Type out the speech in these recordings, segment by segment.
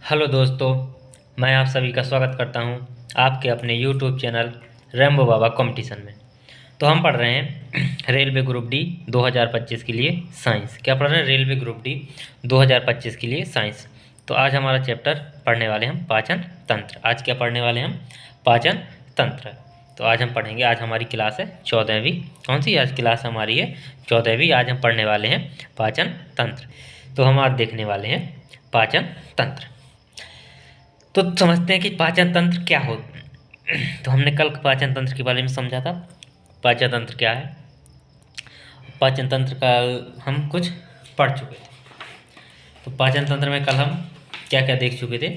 Hello दोस्तों, मैं आप सभी का स्वागत करता हूं आपके अपने यूट्यूब चैनल रैम्बो बाबा कंपटीशन में। तो हम पढ़ रहे हैं रेलवे ग्रुप डी 2025 के लिए साइंस। क्या पढ़ रहे हैं? रेलवे ग्रुप डी 2025 के लिए साइंस। तो आज हमारा चैप्टर पढ़ने वाले हम पाचन तंत्र। आज क्या पढ़ने वाले हम? पाचन तंत्र। तो आज हम पढ़ेंगे। आज हमारी क्लास है 14वीं। कौन सी आज क्लास हमारी है? 14वीं। आज हम पढ़ने वाले हैं पाचन तंत्र। तो हम आज देखने वाले हैं पाचन तंत्र। तो समझते हैं कि पाचन तंत्र क्या हो। तो हमने कल पाचन तंत्र के बारे में समझा था। पाचन तंत्र क्या है? पाचन तंत्र का हम कुछ पढ़ चुके थे। तो पाचन तंत्र में कल हम क्या क्या देख चुके थे?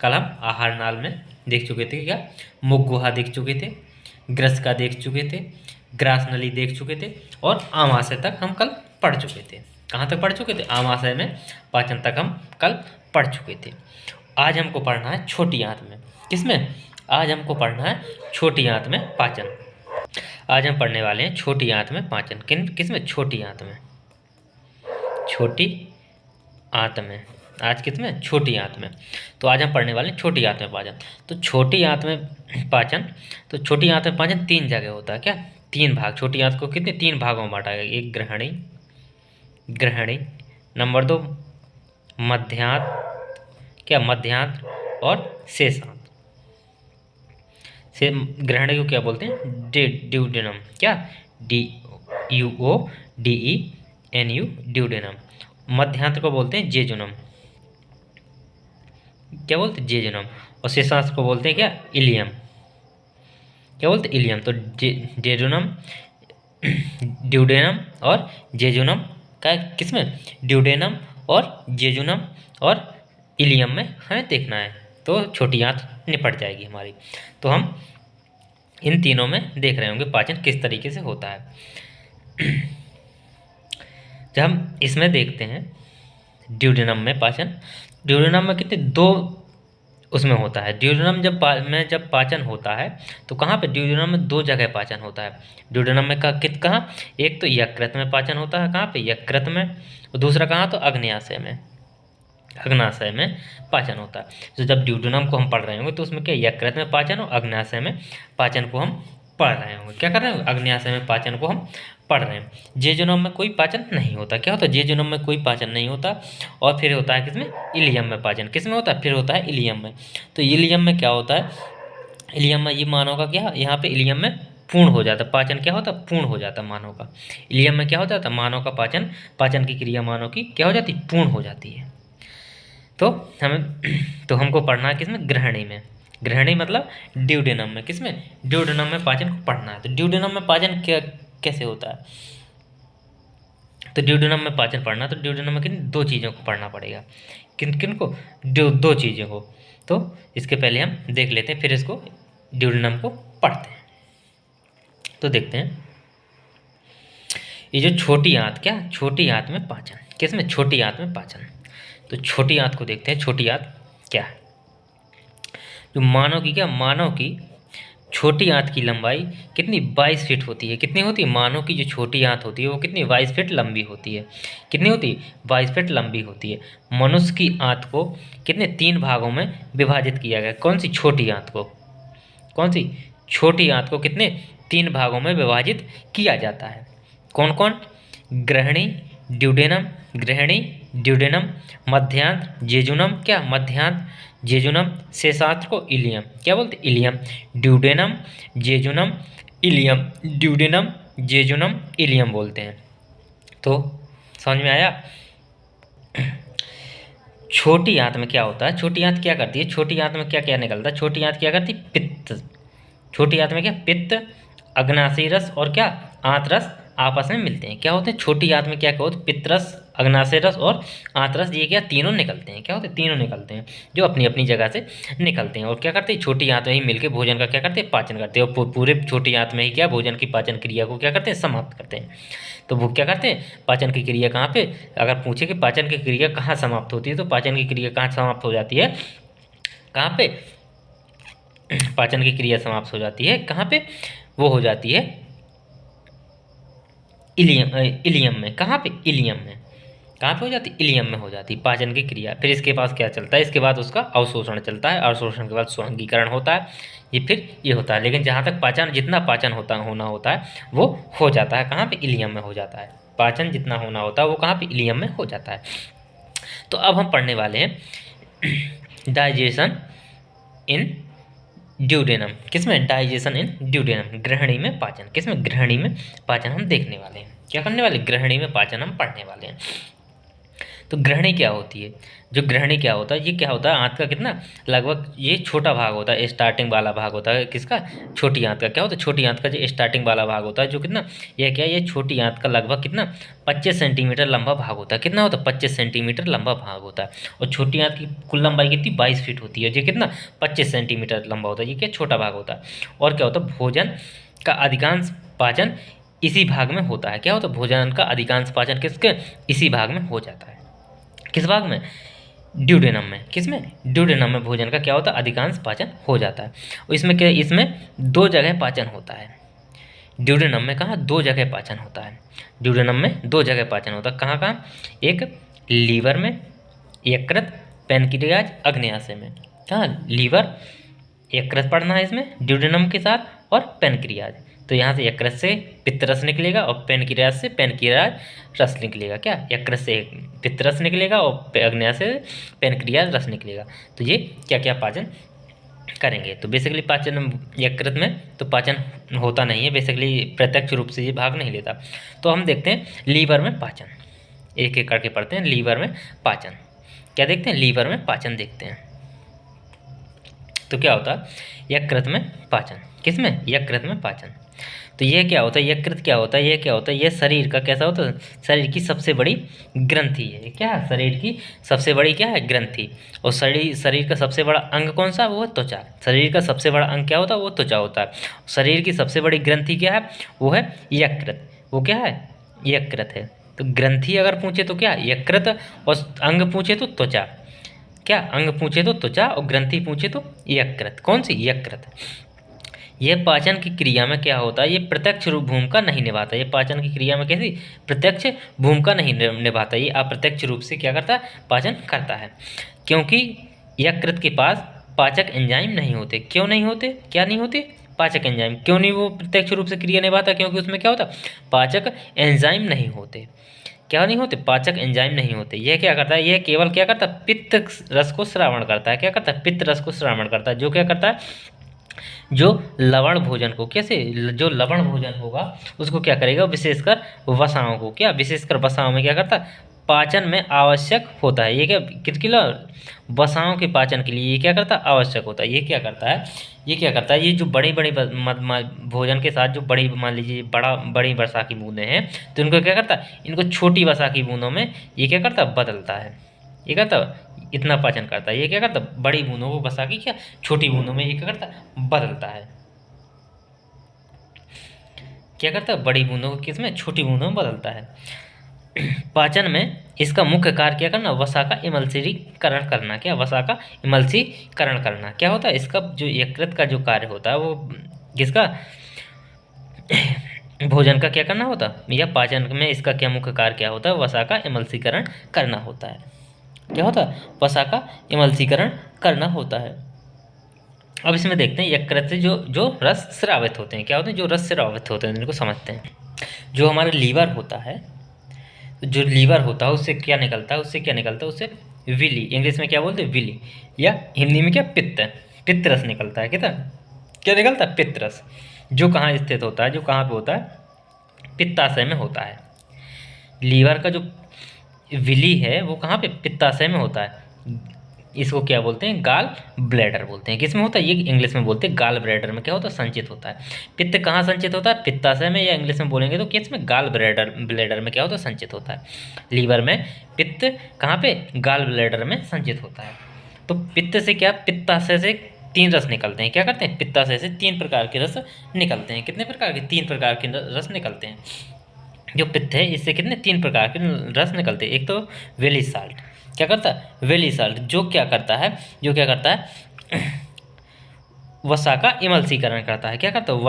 कल हम आहार नाल में देख चुके थे। क्या? मुख गुहा देख चुके थे, ग्रस देख चुके थे, ग्रास नली देख चुके थे और आमाशय तक हम कल पढ़ चुके थे। कहाँ तक पढ़ चुके थे? आमाशय में पाचन तक हम कल पढ़ चुके थे। आज हमको पढ़ना है छोटी आंत में। किसमें? आज हमको पढ़ना है छोटी आंत में पाचन। आज हम पढ़ने वाले हैं छोटी आंत में पाचन। किसमें? छोटी आंत में। छोटी आंत में। आज किसमें? छोटी आंत में। तो आज हम पढ़ने वाले हैं छोटी आंत में पाचन। तो छोटी आंत में पाचन, तो छोटी आंत में पाचन 3 जगह होता है। क्या? 3 भाग। छोटी आंत को कितने? 3 भागों में बांटा गया। एक ग्रहणी, नंबर 2 मध्यांत, क्या? मध्यांत और शेषांत। से ग्रहणी को क्या बोलते हैं? ड्यूडेनम। क्या? DUODENU duodenum. मध्यांत को बोलते हैं जेजुनम। क्या बोलते हैं? जेजुनम। और शेषांश को बोलते हैं क्या? इलियम। क्या बोलते हैं? इलियम। तो जेजुनम, ड्यूडेनम और जेजुनम का किसमें? ड्यूडेनम और जेजुनम और इलियम में हमें देखना है। तो छोटी आंत निपट जाएगी हमारी। तो हम इन तीनों में देख रहे होंगे पाचन किस तरीके से होता है। जब हम इसमें देखते हैं ड्यूडेनम में पाचन, ड्यूडेनम में कितने? 2 उसमें होता है। ड्यूडेनम जब पाचन होता है तो कहाँ पे? ड्यूडेनम में 2 जगह पाचन होता है। ड्यूडेनम में कहाँ? एक तो यकृत में पाचन होता है। कहाँ पे? यकृत में। और दूसरा कहाँ? तो अग्न्याशय में। अग्नाशय में पाचन होता है। तो जब ड्यूडेनम को हम पढ़ रहे होंगे तो उसमें क्या? यकृत में पाचन और अग्न्याशय में पाचन को हम पढ़ रहे होंगे। क्या कर रहे हैं? अग्न्याशय में पाचन को हम पढ़ रहे हैं। जेजुनम में कोई पाचन नहीं होता। क्या होता है? जेजुनम में कोई पाचन नहीं होता। और फिर होता है किसमें? इलियम में पाचन। किसमें होता है? फिर होता है इलियम में। तो इलियम में क्या होता है? इलियम में ये मानव का क्या? यहाँ पे इलियम में पूर्ण हो जाता है पाचन। क्या होता है? पूर्ण हो जाता है मानव का। इलियम में क्या हो जाता है? मानव का पाचन की क्रिया मानव की क्या हो जाती है? पूर्ण हो जाती है। तो हमको पढ़ना है किसमें? ग्रहणी में। ग्रहणी मतलब ड्यूडेनम में। किसमें? ड्यूडेनम में पाचन को पढ़ना है। तो ड्यूडेनम में पाचन कैसे होता है? तो ड्यूडेनम में पाचन पढ़ना, तो ड्यूडेनम में किन 2 चीज़ों को पढ़ना पड़ेगा। किन को? 2 चीज़ों को। तो इसके पहले हम देख लेते हैं, फिर इसको ड्यूडेनम को पढ़ते हैं। तो देखते हैं ये जो छोटी आंत, क्या? छोटी आंत में पाचन। किसमें? छोटी आंत में पाचन। तो छोटी आंत को देखते हैं। छोटी आंत क्या है? जो मानव की छोटी आंत की लंबाई कितनी? 22 फीट होती है। कितनी होती है? मानव की जो छोटी आंत होती है वो कितनी? 22 फीट लंबी होती है। कितनी होती है? 22 फीट लंबी होती है। मनुष्य की आंत को कितने? 3 भागों में विभाजित किया गया। कौन सी? छोटी आंत को। कौन सी? छोटी आंत को कितने? 3 भागों में विभाजित किया जाता है। कौन कौन? ग्रहणी, ड्यूडेनम, ग्रहणी, ड्यूडेनम, मध्यांत, जेजुनम, क्या? मध्यांत, जेजुनम, शेषांत को इलियम। क्या बोलते? Ileum. Duodenum, jejunum, ileum. Duodenum, jejunum, ileum बोलते हैं। तो समझ में आया? छोटी आंत में क्या होता है? छोटी आंत क्या करती है? छोटी आंत में क्या क्या निकलता है? छोटी आंत क्या करती है? पित्त। छोटी आंत में क्या? पित्त, अग्नाशयी रस और क्या? आंत रस आपस में मिलते हैं। क्या होते हैं? छोटी आंत में क्या होते हैं? पित्त रस, अग्नाशय रस और आंत रस, ये क्या? तीनों निकलते हैं। क्या होते हैं? तीनों निकलते हैं, जो अपनी अपनी जगह से निकलते हैं। और क्या करते हैं? छोटी आंत में ही मिलकर भोजन का क्या करते हैं? पाचन करते हैं। और पूरे छोटी आंत में ही क्या? भोजन की पाचन क्रिया को क्या करते हैं? समाप्त करते हैं। तो वो क्या करते हैं? पाचन की क्रिया कहाँ पे? अगर पूछे कि पाचन की क्रिया कहाँ समाप्त होती है, तो पाचन की क्रिया कहाँ समाप्त हो जाती है? कहाँ पे पाचन की क्रिया समाप्त हो जाती है? कहाँ पे? वो हो जाती है इलियम में। कहाँ पे? इलियम में। कहाँ पे हो जाती, इलियम में हो जाती पाचन की क्रिया। फिर इसके पास क्या चलता है, इसके बाद उसका अवशोषण चलता है, अवशोषण के बाद स्वांगीकरण होता है, ये फिर ये होता है। लेकिन जहाँ तक पाचन, जितना पाचन होना होता है वो हो जाता है कहाँ पे, इलियम में हो जाता है। पाचन जितना होना होता है वो कहाँ पे, इलियम में हो जाता है। तो अब हम पढ़ने वाले हैं डाइजेशन इन ड्यूडेनम। किसमें, डाइजेशन इन ड्यूडेनम, ग्रहणी में पाचन। किसमें, ग्रहणी में पाचन हम देखने वाले हैं। क्या करने वाले, ग्रहणी में पाचन हम पढ़ने वाले हैं। तो ग्रहणी क्या होती है, जो ग्रहणी क्या होता है, ये क्या होता है, आंत का कितना, लगभग ये छोटा भाग होता है, स्टार्टिंग वाला भाग होता है। किसका, छोटी आंत का। क्या होता है, छोटी आंत का जो स्टार्टिंग वाला भाग होता है, जो कितना, ये क्या है, ये छोटी आंत का लगभग कितना, 25 सेंटीमीटर लंबा भाग होता है। कितना होता है, 25 सेंटीमीटर लंबा भाग होता है। और छोटी आंत की कुल लंबाई कितनी, 22 फीट होती है। ये कितना, 25 सेंटीमीटर लंबा होता है। ये क्या, छोटा भाग होता है। और क्या होता है, भोजन का अधिकांश पाचन इसी भाग में होता है। क्या होता है, भोजन का अधिकांश पाचन किसके, इसी भाग में हो जाता है। किस भाग में, ड्यूडेनम में। किसमें, ड्यूडेनम में भोजन का क्या होता है, अधिकांश पाचन हो जाता है। और इसमें क्या, इसमें 2 जगह पाचन होता है। ड्यूडेनम में कहाँ, 2 जगह पाचन होता है। ड्यूडेनम में 2 जगह पाचन होता है। कहाँ कहाँ, एक लीवर में, यकृत, पैनक्रियाज, अग्न्याशय में। कहाँ, लीवर, यकृत पढ़ना है इसमें ड्यूडेनम के साथ, और पैनक्रियाज। तो यहाँ से यकृत से पित्त रस निकलेगा और पैनक्रियाज से पैनक्रियाज रस निकलेगा। क्या, यकृत से पित्त रस निकलेगा और अग्न्याशय से पैनक्रियाज रस निकलेगा। तो ये क्या क्या पाचन करेंगे। तो बेसिकली पाचन यकृत में तो पाचन होता नहीं है, बेसिकली प्रत्यक्ष रूप से ये भाग नहीं लेता। तो हम देखते हैं लीवर में पाचन, एक एक करके पढ़ते हैं। लीवर में पाचन क्या देखते हैं, लीवर में पाचन देखते हैं। तो क्या होता है, यकृत में पाचन। किसमें, यकृत में पाचन। तो ये क्या होता है, यकृत क्या होता है, ये क्या होता है, ये शरीर का कैसा होता है, शरीर की सबसे बड़ी ग्रंथि है। क्या, शरीर की सबसे बड़ी क्या है, ग्रंथि। और शरीर का सबसे बड़ा अंग कौन सा, वो है त्वचा। शरीर का सबसे बड़ा अंग क्या होता है, वो त्वचा होता है। शरीर की सबसे बड़ी ग्रंथि क्या है, वो है यकृत। वो क्या है, यकृत है। तो ग्रंथि अगर पूछे तो क्या, यकृत, और अंग पूछे तो त्वचा। क्या, अंग पूछे तो त्वचा और ग्रंथि पूछे तो यकृत। कौन सी, यकृत। यह पाचन की क्रिया में क्या होता है, ये प्रत्यक्ष रूप भूमिका नहीं निभाता। ये पाचन की क्रिया में कैसी, प्रत्यक्ष भूमिका नहीं निभाता, ये अप्रत्यक्ष रूप से क्या करता है, पाचन करता है। क्योंकि यकृत के पास पाचक एंजाइम नहीं होते। क्यों नहीं होते, क्या नहीं होते, पाचक एंजाइम। क्यों नहीं वो प्रत्यक्ष रूप से क्रिया निभाता, क्योंकि उसमें क्या होता, पाचक एंजाइम नहीं होते। क्या नहीं होते, पाचक एंजाइम नहीं होते। यह क्या करता है, यह केवल क्या करता है, पित्त रस को श्रावण करता है। क्या करता है, पित्त रस को श्रावण करता है। जो क्या करता है, जो लवण भोजन को, कैसे, जो लवण भोजन होगा उसको क्या करेगा, विशेषकर वसाओं को। क्या, विशेषकर वसाओं में क्या करता है, पाचन में आवश्यक होता है। ये क्या, किसके लिए, वसाओं के पाचन के लिए ये क्या करता है, आवश्यक होता है। ये क्या करता है, ये क्या करता है, ये जो बड़ी बड़ी भोजन के साथ जो बड़ी, मान लीजिए बड़ी वर्षा की बूंदें हैं, तो इनको क्या करता है, इनको छोटी वर्षा की बूंदों में ये क्या करता है, बदलता है। ये करता है, इतना पाचन करता है। ये क्या करता है, बड़ी बूंदों को बसा की क्या, छोटी बूंदों में ये क्या करता है, बदलता है। क्या करता है, बड़ी बूंदों को किस में, छोटी बूंदों में बदलता है। पाचन में इसका मुख्य कार्य क्या करना, वसा का इमल्सीकरण करना। क्या, वसा का इमल्सीकरण करना। क्या होता है, इसका जो यकृत का जो कार्य होता है वो किसका, भोजन का क्या करना होता, या पाचन में इसका क्या मुख्य कार्य क्या होता है, वसा का इमल्सीकरण करना होता है। क्या होता है, वसा का इमल्सीकरण करना होता है। अब इसमें देखते हैं यकृत से जो जो रस स्रावित होते हैं। क्या होते हैं, जो रस स्रावित होते हैं, इनको समझते हैं। जो हमारा लीवर होता है, जो लीवर होता है उससे क्या निकलता है, उससे क्या निकलता है, उससे विली, इंग्लिश में क्या बोलते हैं, विली, या हिंदी में क्या, पित्त, पित्त रस निकलता है। क्या, क्या निकलता है, पित्त रस। जो कहाँ स्थित होता है, जो कहाँ पे होता है, पित्ताशय में होता है। लीवर का जो विली है वो कहाँ पे, पित्ताशय में होता है। इसको क्या बोलते हैं, गाल ब्लैडर बोलते हैं। किस में होता है, ये इंग्लिश में बोलते हैं गाल ब्लैडर में क्या होता है, संचित होता है। पित्त कहाँ संचित होता है, पित्ताशय में, या इंग्लिश में बोलेंगे तो किस में, गाल ब्लैडर में क्या होता है, संचित होता है। लीवर में पित्त कहाँ पे, गाल ब्लैडर में संचित होता है। तो पित्त से क्या, पित्ताशय से 3 रस निकलते हैं। क्या करते हैं, पित्ताशय से 3 प्रकार के रस निकलते हैं। कितने प्रकार के, 3 प्रकार के रस निकलते हैं। जो पित्त है इससे कितने, 3 प्रकार के रस निकलते हैं। एक तो वेली साल्ट, क्या करता है, वेली साल्ट, जो क्या करता है, जो क्या करता है, वसा का इमल्सीकरण करता है। क्या करता है,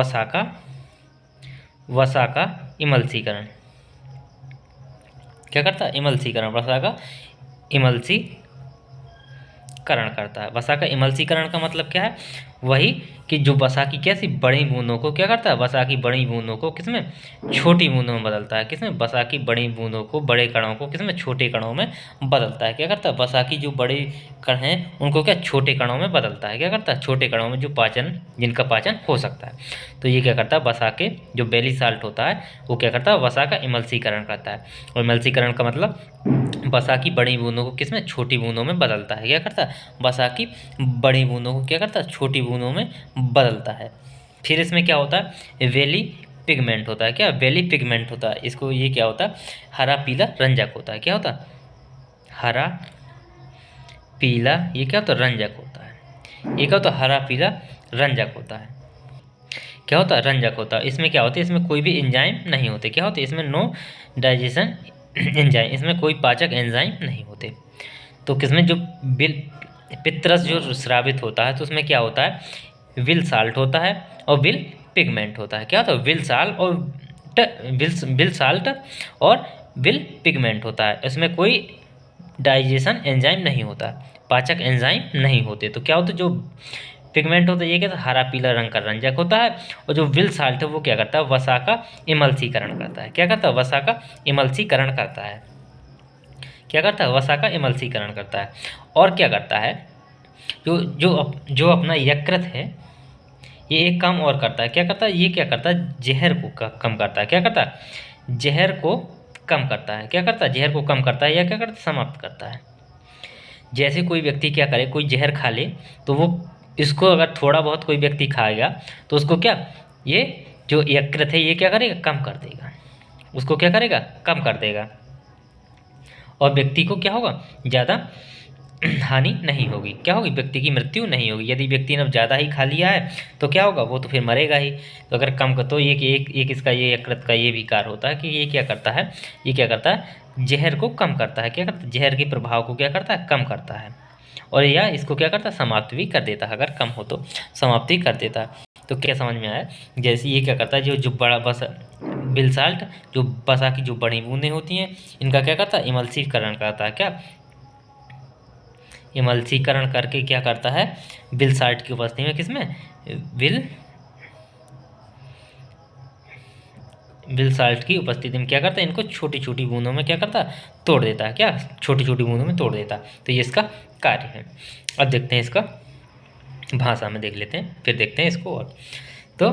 वसा का इमल्सीकरण क्या करता है? इमल्सीकरण, वसा का इमल्सीकरण करता है। वसा का इमल्सीकरण का मतलब क्या है? वही कि जो वसा की कैसी बड़ी बूंदों को क्या करता है? वसा की बड़ी बूंदों को किसमें? छोटी बूंदों में बदलता है। किसमें? वसा की बड़ी बूंदों को, बड़े कणों को किसमें? छोटे कणों में बदलता है। क्या करता है? वसा की जो बड़े कण हैं उनको क्या? छोटे कणों में बदलता है। क्या करता है? छोटे कणों में जो पाचन, जिनका पाचन हो सकता है। तो ये क्या करता है? वसा के जो बेली साल्ट होता है वो क्या करता है? वसा का इमल्सीकरण करता है। और इमल्सीकरण का मतलब वसा की बड़ी बूंदों को किसमें? छोटी बूंदों में बदलता है। क्या करता है? वसा की बड़ी बूंदों को क्या करता है? छोटी बूंदों में बदलता है। फिर इसमें क्या होता है? वेली पिगमेंट होता है। क्या? वेली पिगमेंट होता है। इसको ये क्या होता है? हरा पीला रंजक होता है। क्या होता है? हरा पीला, ये क्या होता है? रंजक होता है। ये क्या होता है? हरा पीला रंजक होता है। क्या होता है? रंजक होता है। इसमें क्या होता है? इसमें कोई भी एंजाइम नहीं होते। क्या होते? इसमें नो डाइजेशन एंजाइम, इसमें कोई पाचक एंजाइम नहीं होते। तो किसमें जो बिल पित्रस जो स्रावित होता है तो उसमें क्या होता है? विल साल्ट होता है और विल पिगमेंट होता है। क्या होता है? विल साल्ट और विल साल्ट और विल पिगमेंट होता है। इसमें कोई डाइजेशन एंजाइम नहीं होता, पाचक एंजाइम नहीं होते। तो क्या होता है? जो पिगमेंट होता है ये क्या होता है? हरा पीला रंग का रंजक होता है। और जो विल साल्ट है वो क्या करता है? वसा का इमल्सीकरण करता है। क्या करता है? वसा का इमल्सीकरण करता है। क्या करता है? वसा का इमल्सीकरण करता है। और क्या करता है? जो अपना यकृत है ये एक काम और करता है। क्या करता है? ये क्या करता है? जहर को कम करता है। क्या करता है? जहर को कम करता है। क्या करता है? जहर को कम करता है या क्या करता है? समाप्त करता है। जैसे कोई व्यक्ति क्या करे, कोई जहर खा ले तो वो इसको अगर थोड़ा बहुत कोई व्यक्ति खाएगा तो उसको क्या, ये जो यकृत है ये क्या करेगा? कम कर देगा। उसको क्या करेगा? कम कर देगा। और व्यक्ति को क्या होगा? ज़्यादा हानि नहीं होगी। क्या होगी? व्यक्ति की मृत्यु नहीं होगी। यदि व्यक्ति ने ज़्यादा ही खा लिया है तो क्या होगा? वो तो फिर मरेगा ही। तो अगर कम कर, तो ये कि एक इसका ये यकृत का ये विकार होता है कि ये क्या करता है? ये क्या करता है? जहर को कम करता है। क्या करता है? जहर के प्रभाव को क्या करता है? कम करता है। और या इसको क्या करता है? समाप्त भी कर देता है। अगर कम हो तो समाप्ति कर देता है। तो क्या समझ में आया? जैसे ये क्या करता है? जो बड़ा बस बिल साल्ट, जो बसा की जो बड़ी बूंदें होती हैं इनका क्या करता है? इमल्सीकरण करता है। क्या? इमल्सीकरण करके क्या करता है? बिल साल्ट की उपस्थिति में किसमें? बिल साल्ट की उपस्थिति में क्या करता है? इनको छोटी छोटी बूंदों में क्या करता है? तोड़ देता है। क्या? छोटी छोटी बूंदों में तोड़ देता है। तो ये इसका कार्य है। अब देखते हैं इसका भाषा में देख लेते हैं, फिर देखते हैं इसको। और तो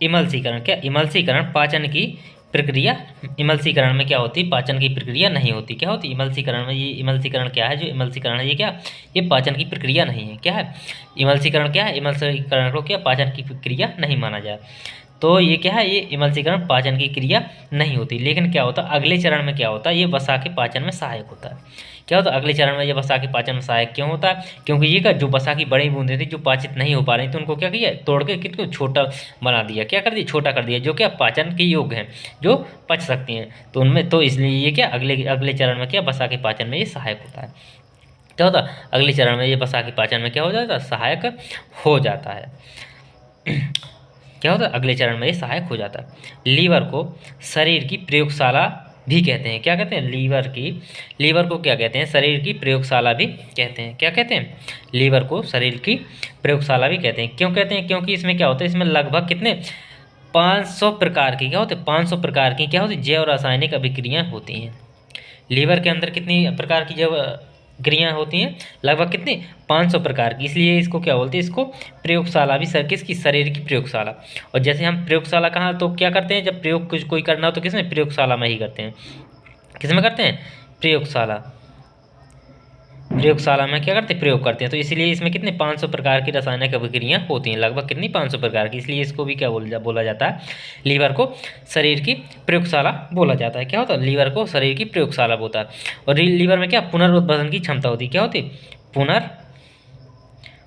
इमल्सीकरण, क्या? इमल्सीकरण पाचन की प्रक्रिया, इमल्सीकरण में क्या होती है? पाचन की प्रक्रिया नहीं होती। क्या होती है इमल्सीकरण में? ये इमल्सीकरण क्या है? जो इमल्सीकरण है ये क्या? ये पाचन की प्रक्रिया नहीं है। क्या है? इमल्सीकरण क्या है? इमल्सीकरण को क्या पाचन की प्रक्रिया नहीं माना जाए। तो ये क्या है? ये इमल्सीकरण पाचन की क्रिया नहीं होती। लेकिन क्या होता है अगले चरण में? क्या होता है? ये वसा के पाचन में सहायक होता है। क्या होता है? अगले चरण में ये वसा के पाचन में सहायक क्यों होता है? क्योंकि ये का जो वसा की बड़ी बूंदें थी जो पाचित नहीं हो पा रही थी उनको क्या किया? तोड़ के कितने छोटा बना दिया। क्या कर दिया? छोटा कर दिया। जो क्या पाचन के योग्य हैं, जो पच सकती हैं। तो उनमें तो इसलिए ये क्या अगले अगले चरण में क्या वसा के पाचन में ये सहायक होता है। क्या होता है? अगले चरण में ये वसा के पाचन में क्या हो जाता है? सहायक हो जाता है। क्या होता है? अगले चरण में ये सहायक हो जाता है। लीवर को शरीर की प्रयोगशाला भी कहते हैं। क्या कहते हैं? लीवर को क्या कहते हैं? शरीर की प्रयोगशाला भी कहते हैं। क्या कहते हैं? लीवर को शरीर की प्रयोगशाला भी कहते हैं। क्यों कहते हैं? क्योंकि इसमें क्या होता है? इसमें लगभग कितने 500 प्रकार की क्या होते हैं? 500 प्रकार की क्या होती है? जैव रासायनिक अभिक्रियाएँ होती हैं। लीवर के अंदर कितनी प्रकार की जैव क्रियाएँ होती हैं? लगभग कितनी 500 प्रकार की। इसलिए इसको क्या बोलते हैं? इसको प्रयोगशाला भी किसकी? शरीर की प्रयोगशाला। और जैसे हम प्रयोगशाला कहाँ तो क्या करते हैं? जब प्रयोग कुछ कोई करना हो तो किसमें? प्रयोगशाला में ही करते हैं। किसमें करते हैं? प्रयोगशाला में क्या करते हैं? प्रयोग करते हैं। तो इसलिए इसमें कितने 500 प्रकार की रासायनिक अभिक्रियाएँ होती हैं। लगभग कितनी 500 प्रकार की। इसलिए इसको भी क्या बोला जाता है? लीवर को शरीर की प्रयोगशाला बोला जाता है। क्या होता है? लीवर को शरीर की प्रयोगशाला होता है। और लीवर में क्या पुनरुत्पादन की क्षमता होती है। क्या होती है?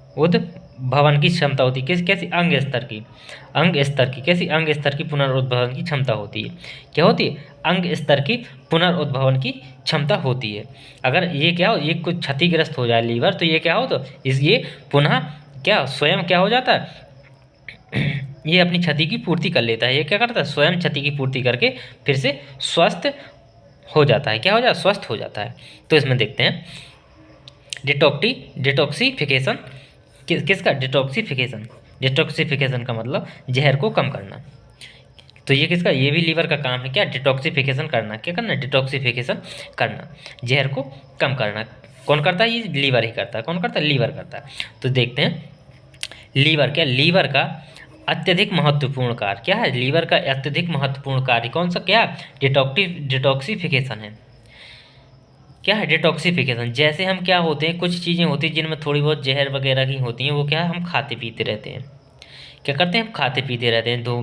पुनरुद्भवन की क्षमता होती है। कैसी? अंग स्तर की कैसी? अंग स्तर की पुनरुद्भवन की क्षमता होती है। क्या होती है? अंग स्तर की पुनरुद्भवन की क्षमता होती है। अगर ये क्या हो, ये कुछ क्षतिग्रस्त हो जाए लीवर तो ये क्या हो, तो ये पुनः क्या स्वयं क्या हो जाता है? ये अपनी क्षति की पूर्ति कर लेता है। ये क्या करता है? स्वयं क्षति की पूर्ति करके फिर से स्वस्थ हो जाता है, क्या हो जाता है, स्वस्थ हो जाता है। तो इसमें देखते हैं डिटॉक्सिफिकेशन किसका, डिटॉक्सिफिकेशन। डिटॉक्सिफिकेशन का मतलब जहर को कम करना। तो ये किसका, ये भी लीवर का काम है, क्या, डिटॉक्सिफिकेशन करना। क्या करना, डिटॉक्सिफिकेशन करना, जहर को कम करना। कौन करता है, ये लीवर ही करता है। कौन करता है, लीवर करता है। तो देखते हैं लीवर, क्या, लीवर का अत्यधिक महत्वपूर्ण कार्य क्या है, लीवर का अत्यधिक महत्वपूर्ण कार्य कौन सा, क्या, डिटॉक्सिफिकेशन है। क्या है, डिटॉक्सिफिकेशन। जैसे हम क्या होते हैं, कुछ चीज़ें होती हैं जिनमें थोड़ी बहुत जहर वगैरह की होती हैं, वो क्या है, हम खाते पीते रहते हैं। क्या करते हैं, हम खाते पीते रहते हैं, तो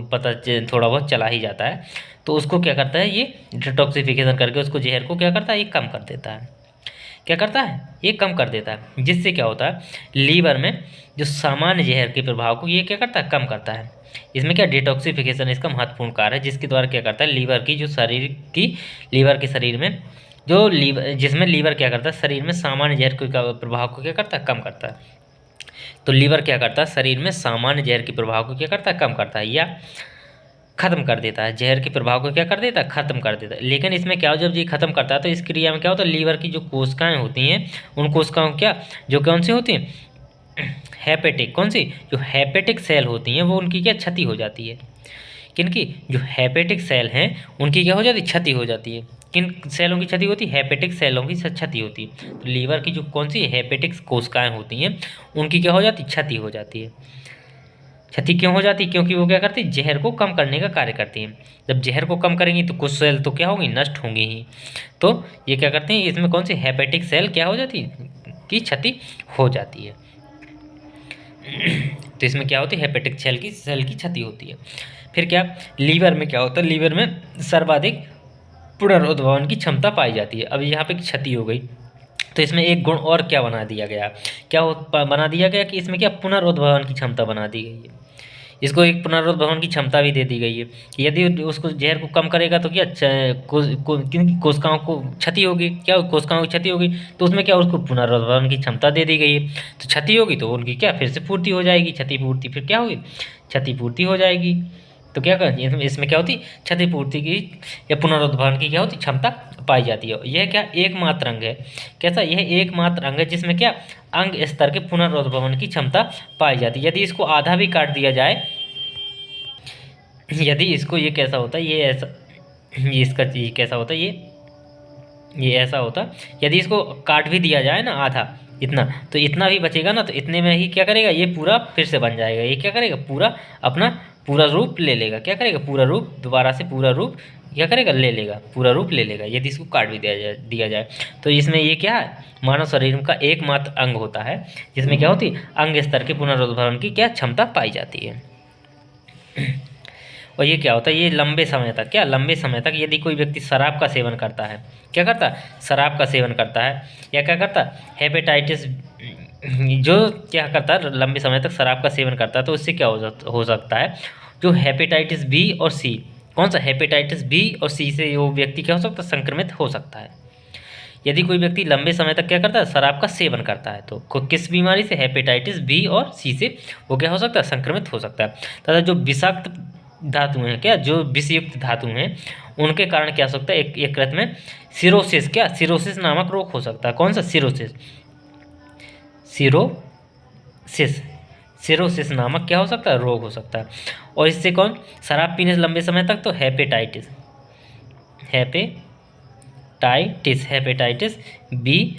थोड़ा बहुत चला ही जाता है। तो उसको क्या करता है, ये डिटॉक्सिफिकेशन करके उसको जहर को क्या करता है, ये कम कर देता है। क्या करता है, ये कम कर देता है। जिससे क्या होता है, लीवर में जो सामान्य जहर के प्रभाव को ये क्या करता है, कम करता है। इसमें क्या, डिटॉक्सिफिकेशन इसका महत्वपूर्ण कार्य है, जिसके द्वारा क्या करता है, लीवर की जो लीवर के शरीर में जो लीवर, जिसमें लीवर क्या करता है, शरीर में सामान्य जहर के प्रभाव को क्या करता है, कम करता है। तो लीवर क्या करता है, शरीर में सामान्य जहर के प्रभाव को क्या करता है, कम करता है या खत्म कर देता है। जहर के प्रभाव को क्या कर देता है, खत्म कर देता है। लेकिन इसमें क्या हो, जब ये खत्म करता है तो इस क्रिया में क्या होता है, लीवर की जो कोशिकाएं होती हैं, उन कोशिकाओं क्या, जो कौन सी होती हैं, हेपेटिक, कौन सी, जो हेपेटिक सेल होती हैं, वो उनकी क्या, क्षति हो जाती है। किनकी, जो हेपेटिक सेल हैं उनकी क्या हो जाती है, क्षति हो जाती है। किन सेलों की क्षति होती है, हेपेटिक सेलों की क्षति होती है। तो लीवर की जो कौन सी हेपेटिक कोशिकाएं होती हैं, उनकी क्या हो जाती है, क्षति हो जाती है। क्षति क्यों हो जाती है, क्योंकि वो क्या करती है, जहर को कम करने का कार्य करती हैं। जब जहर को कम करेंगी तो कुछ सेल तो क्या होंगी, नष्ट होंगी ही। तो ये क्या करते हैं, इसमें कौन सी हेपेटिक सेल क्या हो जाती है, की क्षति हो जाती है। तो इसमें क्या होती है, हेपेटिक सेल की क्षति होती है। फिर क्या, लीवर में क्या होता है, लीवर में सर्वाधिक पुनरुद्भवन की क्षमता पाई जाती है। अब यहाँ पे क्षति हो गई, तो इसमें एक गुण और क्या बना दिया गया, बना दिया गया कि इसमें क्या, पुनरुद्भवन की क्षमता बना दी गई है। इसको एक पुनरुद्भवन की क्षमता भी दे दी गई है कि यदि उसको जहर को कम करेगा तो क्या, किन कोशिकाओं को क्षति होगी, क्या कोशिकाओं की क्षति होगी, तो उसमें क्या, उसको पुनरुद्भवन की क्षमता दे दी गई है। तो क्षति होगी तो उनकी क्या, फिर से पूर्ति हो जाएगी, क्षतिपूर्ति, फिर क्या होगी, क्षतिपूर्ति हो जाएगी। तो क्या कर, इसमें क्या होती, क्षतिपूर्ति की या पुनरुद्भवन की क्या होती, क्षमता पाई जाती है। यह क्या, एकमात्र अंग है। कैसा, यह एकमात्र अंग है जिसमें क्या, अंग स्तर के पुनरुद्भवन की क्षमता पाई जाती है। यदि इसको आधा भी काट दिया जाए, यदि इसको, ये कैसा होता है, ये ऐसा, ये इसका, ये कैसा होता है, ये ऐसा होता, यदि इसको काट भी दिया जाए ना आधा, इतना, तो इतना भी बचेगा ना, तो इतने में ही क्या करेगा, ये पूरा फिर से बन जाएगा। ये क्या करेगा, पूरा अपना पूरा रूप ले लेगा। क्या करेगा, पूरा रूप, दोबारा से पूरा रूप क्या करेगा, ले लेगा, पूरा रूप ले लेगा, यदि इसको काट भी दिया जाए। तो इसमें ये क्या है, मानव शरीर का एकमात्र अंग होता है जिसमें क्या होती है, अंग स्तर के पुनरुद्भवन की क्या क्षमता पाई जाती है। और ये क्या होता है, ये लंबे समय तक, क्या, लंबे समय तक यदि कोई व्यक्ति शराब का सेवन करता है, क्या करता है, शराब का सेवन करता है, या क्या करता है, हेपेटाइटिस, जो क्या करता है, लंबे समय तक शराब का सेवन करता है, तो उससे क्या हो सकता है, जो हेपेटाइटिस बी और सी, कौन सा, हेपेटाइटिस बी और सी से वो व्यक्ति क्या हो सकता है, संक्रमित हो सकता है। यदि कोई व्यक्ति लंबे समय तक क्या करता है, शराब का सेवन करता है, तो किस बीमारी से, हेपेटाइटिस बी और सी से वो क्या हो सकता है, संक्रमित हो सकता है। तथा जो विषाक्त धातु हैं, क्या, जो विषयुक्त धातु हैं, उनके कारण क्या हो सकता है, एक यकृत में सिरोसिस, क्या, सिरोसिस नामक रोग हो सकता है। कौन सा, सिरोसिस, सिरोसिस नामक क्या हो सकता है, रोग हो सकता है। और इससे कौन, शराब पीने से लंबे समय तक, तो हेपेटाइटिस बी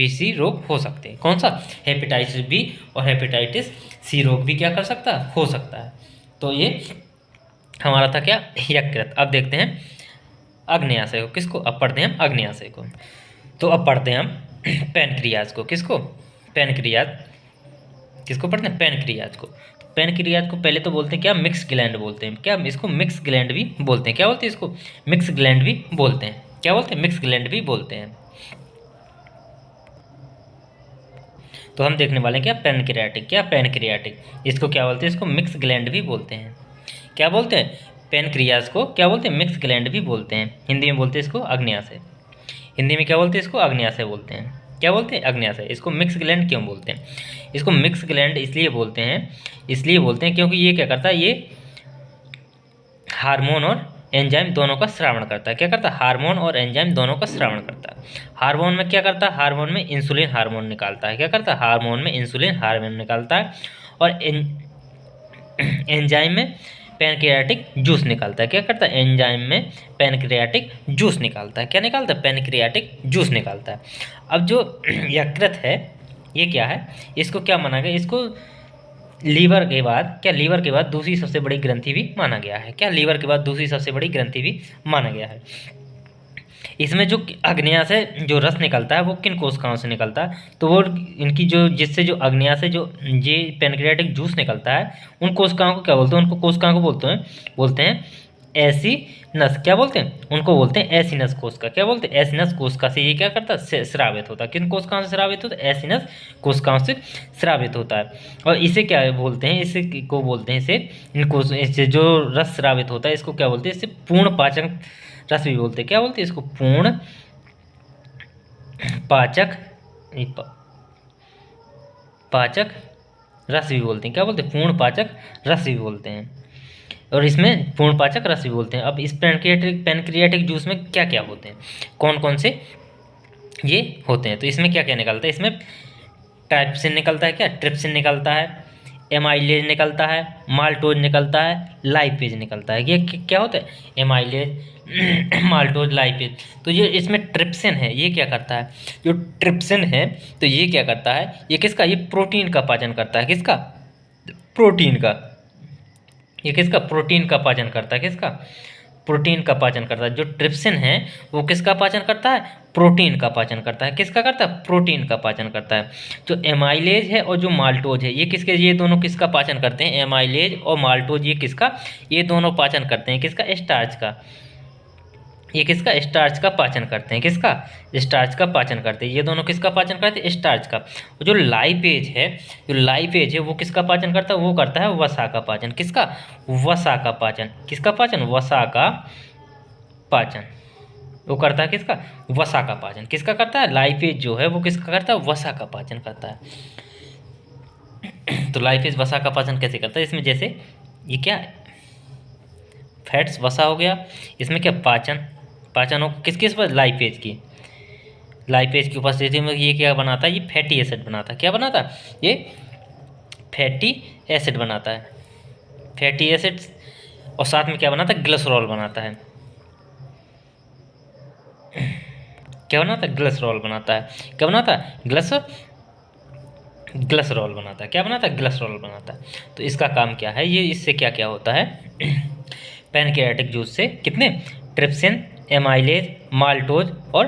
सी रोग हो सकते हैं। कौन सा, हेपेटाइटिस बी और हेपेटाइटिस सी रोग भी क्या कर सकता है, हो सकता है। तो ये हमारा था क्या, यकृत। अब देखते हैं अग्न्याशय को, किसको, अब पढ़ते हैं हम अग्न्याशय को। तो अब पढ़ते हैं हम पैनक्रियाज को, किसको, पैनक्रियाज, किसको पढ़ते हैं, पैनक्रियाज को। तो पैनक्रियाज को पहले तो बोलते हैं क्या, मिक्स ग्लैंड बोलते हैं। क्या, इसको मिक्स ग्लैंड भी बोलते हैं। क्या बोलते हैं इसको, मिक्स ग्लैंड भी बोलते हैं। क्या बोलते हैं, मिक्स ग्लैंड भी बोलते हैं। तो हम देखने वाले हैं क्या, पैनक्रियाटिक, क्या, पैनक्रियाटिक, इसको क्या बोलते हैं, इसको मिक्स ग्लैंड भी बोलते हैं। क्या बोलते हैं, पैनक्रियाज को क्या बोलते हैं, मिक्स ग्लैंड भी बोलते हैं। हिंदी में बोलते हैं इसको अग्न्याशय। हिंदी में क्या बोलते हैं, इसको अग्न्याशय बोलते हैं। क्या बोलते हैं, अग्न्याशय। इसको मिक्स ग्लैंड क्यों बोलते हैं, इसको मिक्स ग्लैंड इसलिए बोलते हैं क्योंकि ये क्या करता है, ये हार्मोन और एंजाइम दोनों का स्रावण करता है। क्या करता है? हार्मोन और एंजाइम दोनों का स्रावण करता है। हार्मोन में क्या करता है? हार्मोन में इंसुलिन हार्मोन निकालता है। क्या करता है? हार्मोन में इंसुलिन हार्मोन निकालता है। और एंजाइम में पैनक्रियाटिक जूस निकालता है। क्या करता है? एंजाइम में पैनक्रियाटिक जूस निकालता है। क्या निकालता है? पैनक्रियाटिक जूस निकालता है। अब जो यकृत है ये क्या है? इसको क्या माना गया? इसको लीवर के बाद, क्या लीवर के बाद दूसरी सबसे बड़ी ग्रंथि भी माना गया है। क्या लीवर के बाद दूसरी सबसे बड़ी ग्रंथि भी माना गया है। इसमें जो अग्न्या से जो रस निकलता है वो किन कोशिकाओं से निकलता है? तो वो इनकी जो जिससे जो अग्न्या से जो ये पैनक्रियाटिक जूस निकलता है उन कोशिकाओं को क्या बोलते हैं? उनको कोशिकाओं को बोलते हैं एसिनस। क्या बोलते हैं? उनको बोलते हैं एसिनस कोशिका। क्या बोलते हैं? एसिनस कोशिका से ये क्या करता है? स्रावित होता है। किन कोशिकाओं से स्रावित होता है? एसिनस कोशिकाओं से स्रावित होता है। और इसे क्या बोलते हैं? इसे को बोलते हैं इसे जो रस स्रावित होता है इसको क्या बोलते हैं? इसे पूर्ण पाचन रस भी बोलते हैं। क्या बोलते हैं इसको? पूर्ण पाचक पाचक रस भी बोलते हैं। क्या बोलते हैं? पूर्ण पाचक रस भी बोलते हैं। और इसमें पूर्ण पाचक रस भी बोलते हैं। अब इस पैनक्रियाटिक जूस में क्या क्या होते हैं? कौन कौन से ये होते हैं? तो इसमें क्या क्या निकलता है? इसमें ट्राइप्सिन निकलता है। क्या? ट्रिप्सिन निकलता है, एमाइलेज निकलता है, माल्टोज निकलता है, लाइपेज निकलता है। ये क्या होता है? Amylase maltose lipase. तो ये इसमें ट्रिप्सिन है, ये क्या करता है? जो ट्रिप्सिन है तो ये क्या करता है? ये किसका? ये प्रोटीन का पाचन करता है। किसका? प्रोटीन का। ये किसका? प्रोटीन का पाचन करता है। किसका? प्रोटीन का पाचन करता है। जो ट्रिप्सिन है वो किसका पाचन करता है? प्रोटीन का पाचन करता है। किसका करता है? प्रोटीन का पाचन करता है। जो एमाइलेज है और जो माल्टोज है ये दोनों किसका पाचन करते हैं? एमाइलेज और माल्टोज ये किसका? ये दोनों पाचन करते हैं किसका? स्टार्च का। ये किसका? स्टार्च का पाचन करते हैं। किसका? स्टार्च का पाचन करते हैं। ये दोनों किसका पाचन करते हैं? स्टार्च का। जो लाइपेज है वो किसका पाचन करता है? वो करता है वसा का पाचन। किसका? वसा का पाचन। किसका पाचन? वसा का पाचन। वो करता है किसका? वसा का पाचन। किसका करता है? लाइपेज जो है वो किसका करता है? वसा का पाचन करता है। तो लाइपेज वसा का पाचन कैसे करता है? इसमें जैसे ये क्या फैट्स वसा हो गया, इसमें क्या पाचन हो किस किस पर? लाइपेज की उपस्थिति में ये क्या बनाता है? ये फैटी एसिड बनाता है। क्या बनाता है? ये फैटी एसिड बनाता है। फैटी एसिड और साथ में क्या बनाता है? ग्लिसरॉल बनाता है। क्या बनाता है? ग्लिसरॉल बनाता है। क्या बनाता है? ग्लिसरॉल बनाता है। क्या बनाता है? ग्लिसरॉल बनाता है। तो इसका काम क्या है? ये इससे क्या क्या होता है? पैनक्रियाटिक जूस से कितने? ट्रिप्सिन, एमाइलेज, माल्टोज और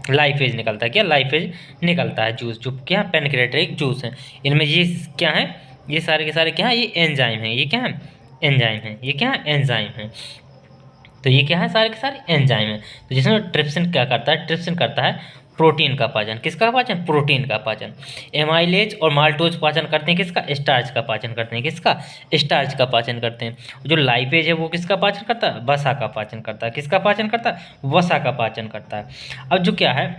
लाइपेज निकलता है। क्या? लाइपेज निकलता है जूस जो क्या? पैनक्रियाटिक जूस है। इनमें ये क्या है? ये सारे के सारे क्या है? ये एंजाइम है। ये क्या है? एंजाइम है। ये क्या है? एंजाइम है। तो ये क्या है? सारे के सारे एंजाइम है। तो जिसमें ट्रिप्सिन क्या करता है? ट्रिप्सिन करता है प्रोटीन का पाचन। किसका पाचन? प्रोटीन का पाचन। एमाइलेज और माल्टोज पाचन करते हैं किसका? स्टार्च का पाचन करते हैं। किसका? स्टार्च का पाचन करते हैं। जो लाइपेज है वो किसका पाचन करता है? वसा का पाचन करता है। किसका पाचन करता है? वसा का पाचन करता है। अब जो क्या है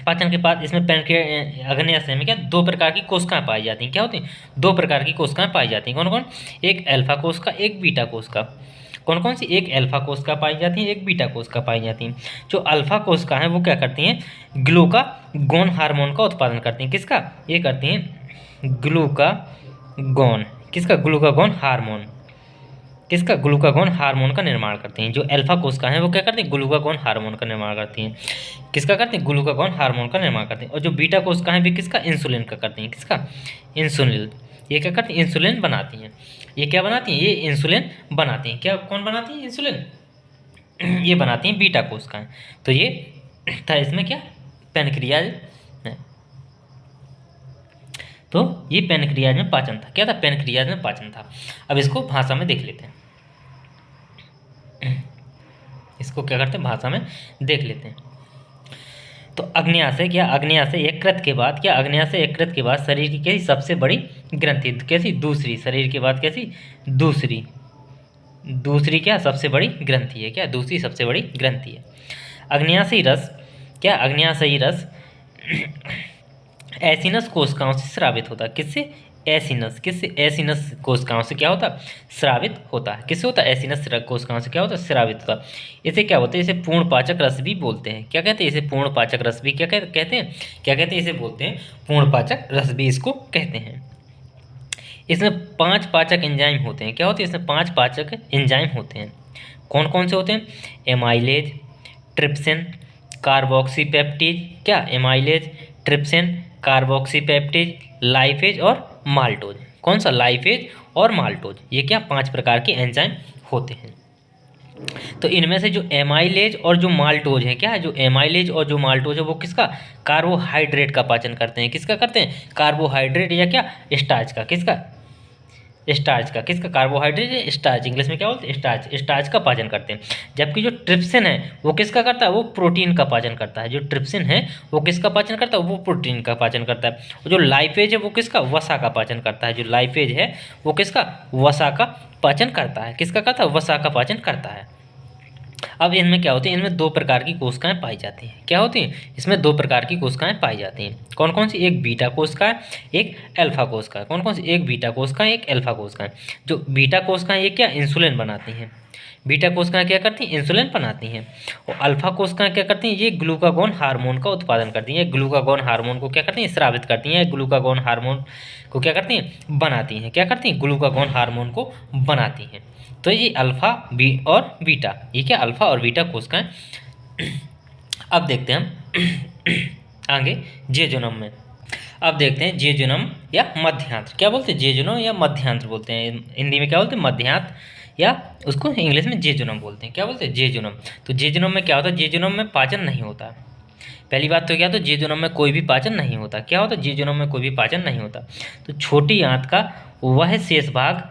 पाचन के बाद इसमें अग्न्याशय में क्या 2 प्रकार की कोशिकाएं पाई जाती हैं। क्या होती हैं? 2 प्रकार की कोशिकाएं पाई जाती हैं। कौन कौन? एक अल्फा कोशिका, एक बीटा कोशिका। कौन कौन सी? एक अल्फा कोशिका पाई जाती है, एक बीटा कोशिका पाई जाती हैं। जो अल्फा कोशिका हैं वो क्या करती हैं? ग्लूकागोन हार्मोन का उत्पादन करती हैं। किसका? ये करती हैं ग्लूकागोन। किसका? Glucagon hormone. किसका? ग्लूकागोन हार्मोन का निर्माण करती हैं। जो अल्फा कोशिका हैं वो क्या करती हैं? ग्लूकागोन हार्मोन का निर्माण करती हैं। किसका करती हैं? ग्लूकागोन हार्मोन का निर्माण करती हैं। और जो बीटा कोशिका हैं भी किसका? इंसुलिन का करती हैं। किसका? इंसुलिन। ये क्या करती हैं? इंसुलिन बनाती हैं। ये क्या बनाती हैं? ये इंसुलिन बनाती हैं। क्या कौन बनाती है? इंसुलिन। ये बनाती हैं बीटा कोशिकाएं। तो ये था इसमें क्या? पैनक्रियाज है। तो ये पैनक्रियाज में पाचन था। क्या था? पैनक्रियाज में पाचन था। अब इसको भाषा में देख लेते हैं। इसको क्या करते हैं? भाषा में देख लेते हैं। तो अग्न्याशय क्या? अग्न्याशय यकृत के बाद क्या? अग्न्याशय यकृत के बाद शरीर की कैसी सबसे बड़ी ग्रंथि? कैसी? दूसरी। शरीर के बाद कैसी? दूसरी क्या? सबसे बड़ी ग्रंथि है। क्या? दूसरी सबसे बड़ी ग्रंथि है। अग्न्याशयी रस क्या? अग्न्याशयी रस एसिनस कोशिकाओं से स्रावित होता है। किससे? एसिनस, किससे? एसिनस कोशिकाओं से क्या होता है? स्रावित होता है। किससे होता है? एसिनस कोशिकाओं से क्या होता है? स्रावित होता है। इसे क्या बोलते हैं? इसे पूर्ण पाचक रस भी बोलते हैं। क्या कहते हैं? इसे पूर्ण पाचक रस भी क्या कहते हैं? क्या कहते हैं? इसे बोलते हैं पूर्ण पाचक रस भी इसको कहते हैं। इसमें 5 पाचक एंजाइम होते हैं। क्या होते हैं? इसमें 5 पाचक एंजाइम होते हैं। कौन कौन से होते हैं? एमाइलेज, ट्रिप्सिन, कार्बोक्सीपेप्टिज, क्या? एमाइलेज, ट्रिप्सिन, कार्बोक्सीपेप्टिज, लाइफेज और माल्टोज। कौन सा? लाइफेज और माल्टोज। ये क्या? 5 प्रकार के एंजाइम होते हैं। तो इनमें से जो एमाइलेज और जो माल्टोज है, क्या है? जो एमाइलेज और जो माल्टोज है वो किसका? कार्बोहाइड्रेट का पाचन करते हैं। किसका करते हैं? कार्बोहाइड्रेट या क्या? स्टार्च का। किसका? स्टार्च का। किसका? कार्बोहाइड्रेट या स्टार्च, इंग्लिश में क्या बोलते हैं? स्टार्च। स्टार्च का पाचन करते हैं। जबकि जो ट्रिप्सिन है वो किसका करता है? वो प्रोटीन का पाचन करता है। जो ट्रिप्सिन है वो किसका पाचन करता है? वो प्रोटीन का पाचन करता है। और जो लाइफेज है वो किसका? वसा का पाचन करता है। जो लाइफेज है वो किसका? वसा का पाचन करता है। किसका करता है? वसा का पाचन करता है। अब इनमें क्या होती है? इनमें 2 प्रकार की कोशिकाएं पाई जाती हैं। क्या होती हैं? इसमें 2 प्रकार की कोशिकाएं पाई जाती हैं। कौन कौन सी? एक बीटा कोशिका, एक अल्फा कोशिका। कौन कौन सी? एक बीटा कोशिका, एक अल्फा कोशिका। जो बीटा कोशिकाएं ये क्या? इंसुलिन बनाती हैं। बीटा कोशिकाएं क्या करती हैं? इंसुलिन बनाती हैं। और अल्फा कोशिकाएं क्या करती हैं? ये ग्लूकागॉन हार्मोन का उत्पादन करती हैं। ग्लूकागॉन हार्मोन को क्या करती हैं? स्रावित करती हैं। ग्लूकागॉन हार्मोन को क्या करती हैं? बनाती हैं। क्या करती हैं? ग्लूकागॉन हार्मोन को बनाती हैं। तो ये अल्फा बी और बीटा, ये क्या? अल्फा और बीटा कोशिकाएं। अब देखते हैं हम आगे जेजुनम में। अब देखते हैं जेजुनम या मध्यांत्र। क्या बोलते हैं? जेजुनम या मध्यांत्र बोलते हैं। हिंदी में क्या बोलते हैं? मध्यांत्र, या उसको इंग्लिश में जेजुनम बोलते हैं। क्या बोलते हैं? जेजुनम। तो जेजुनम में क्या होता है? जेजुनम में पाचन नहीं होता। पहली बात तो क्या? तो जेजुनम में कोई भी पाचन नहीं होता। क्या होता है? जेजुनम में कोई भी पाचन नहीं होता। तो छोटी आंत का वह शेष भाग,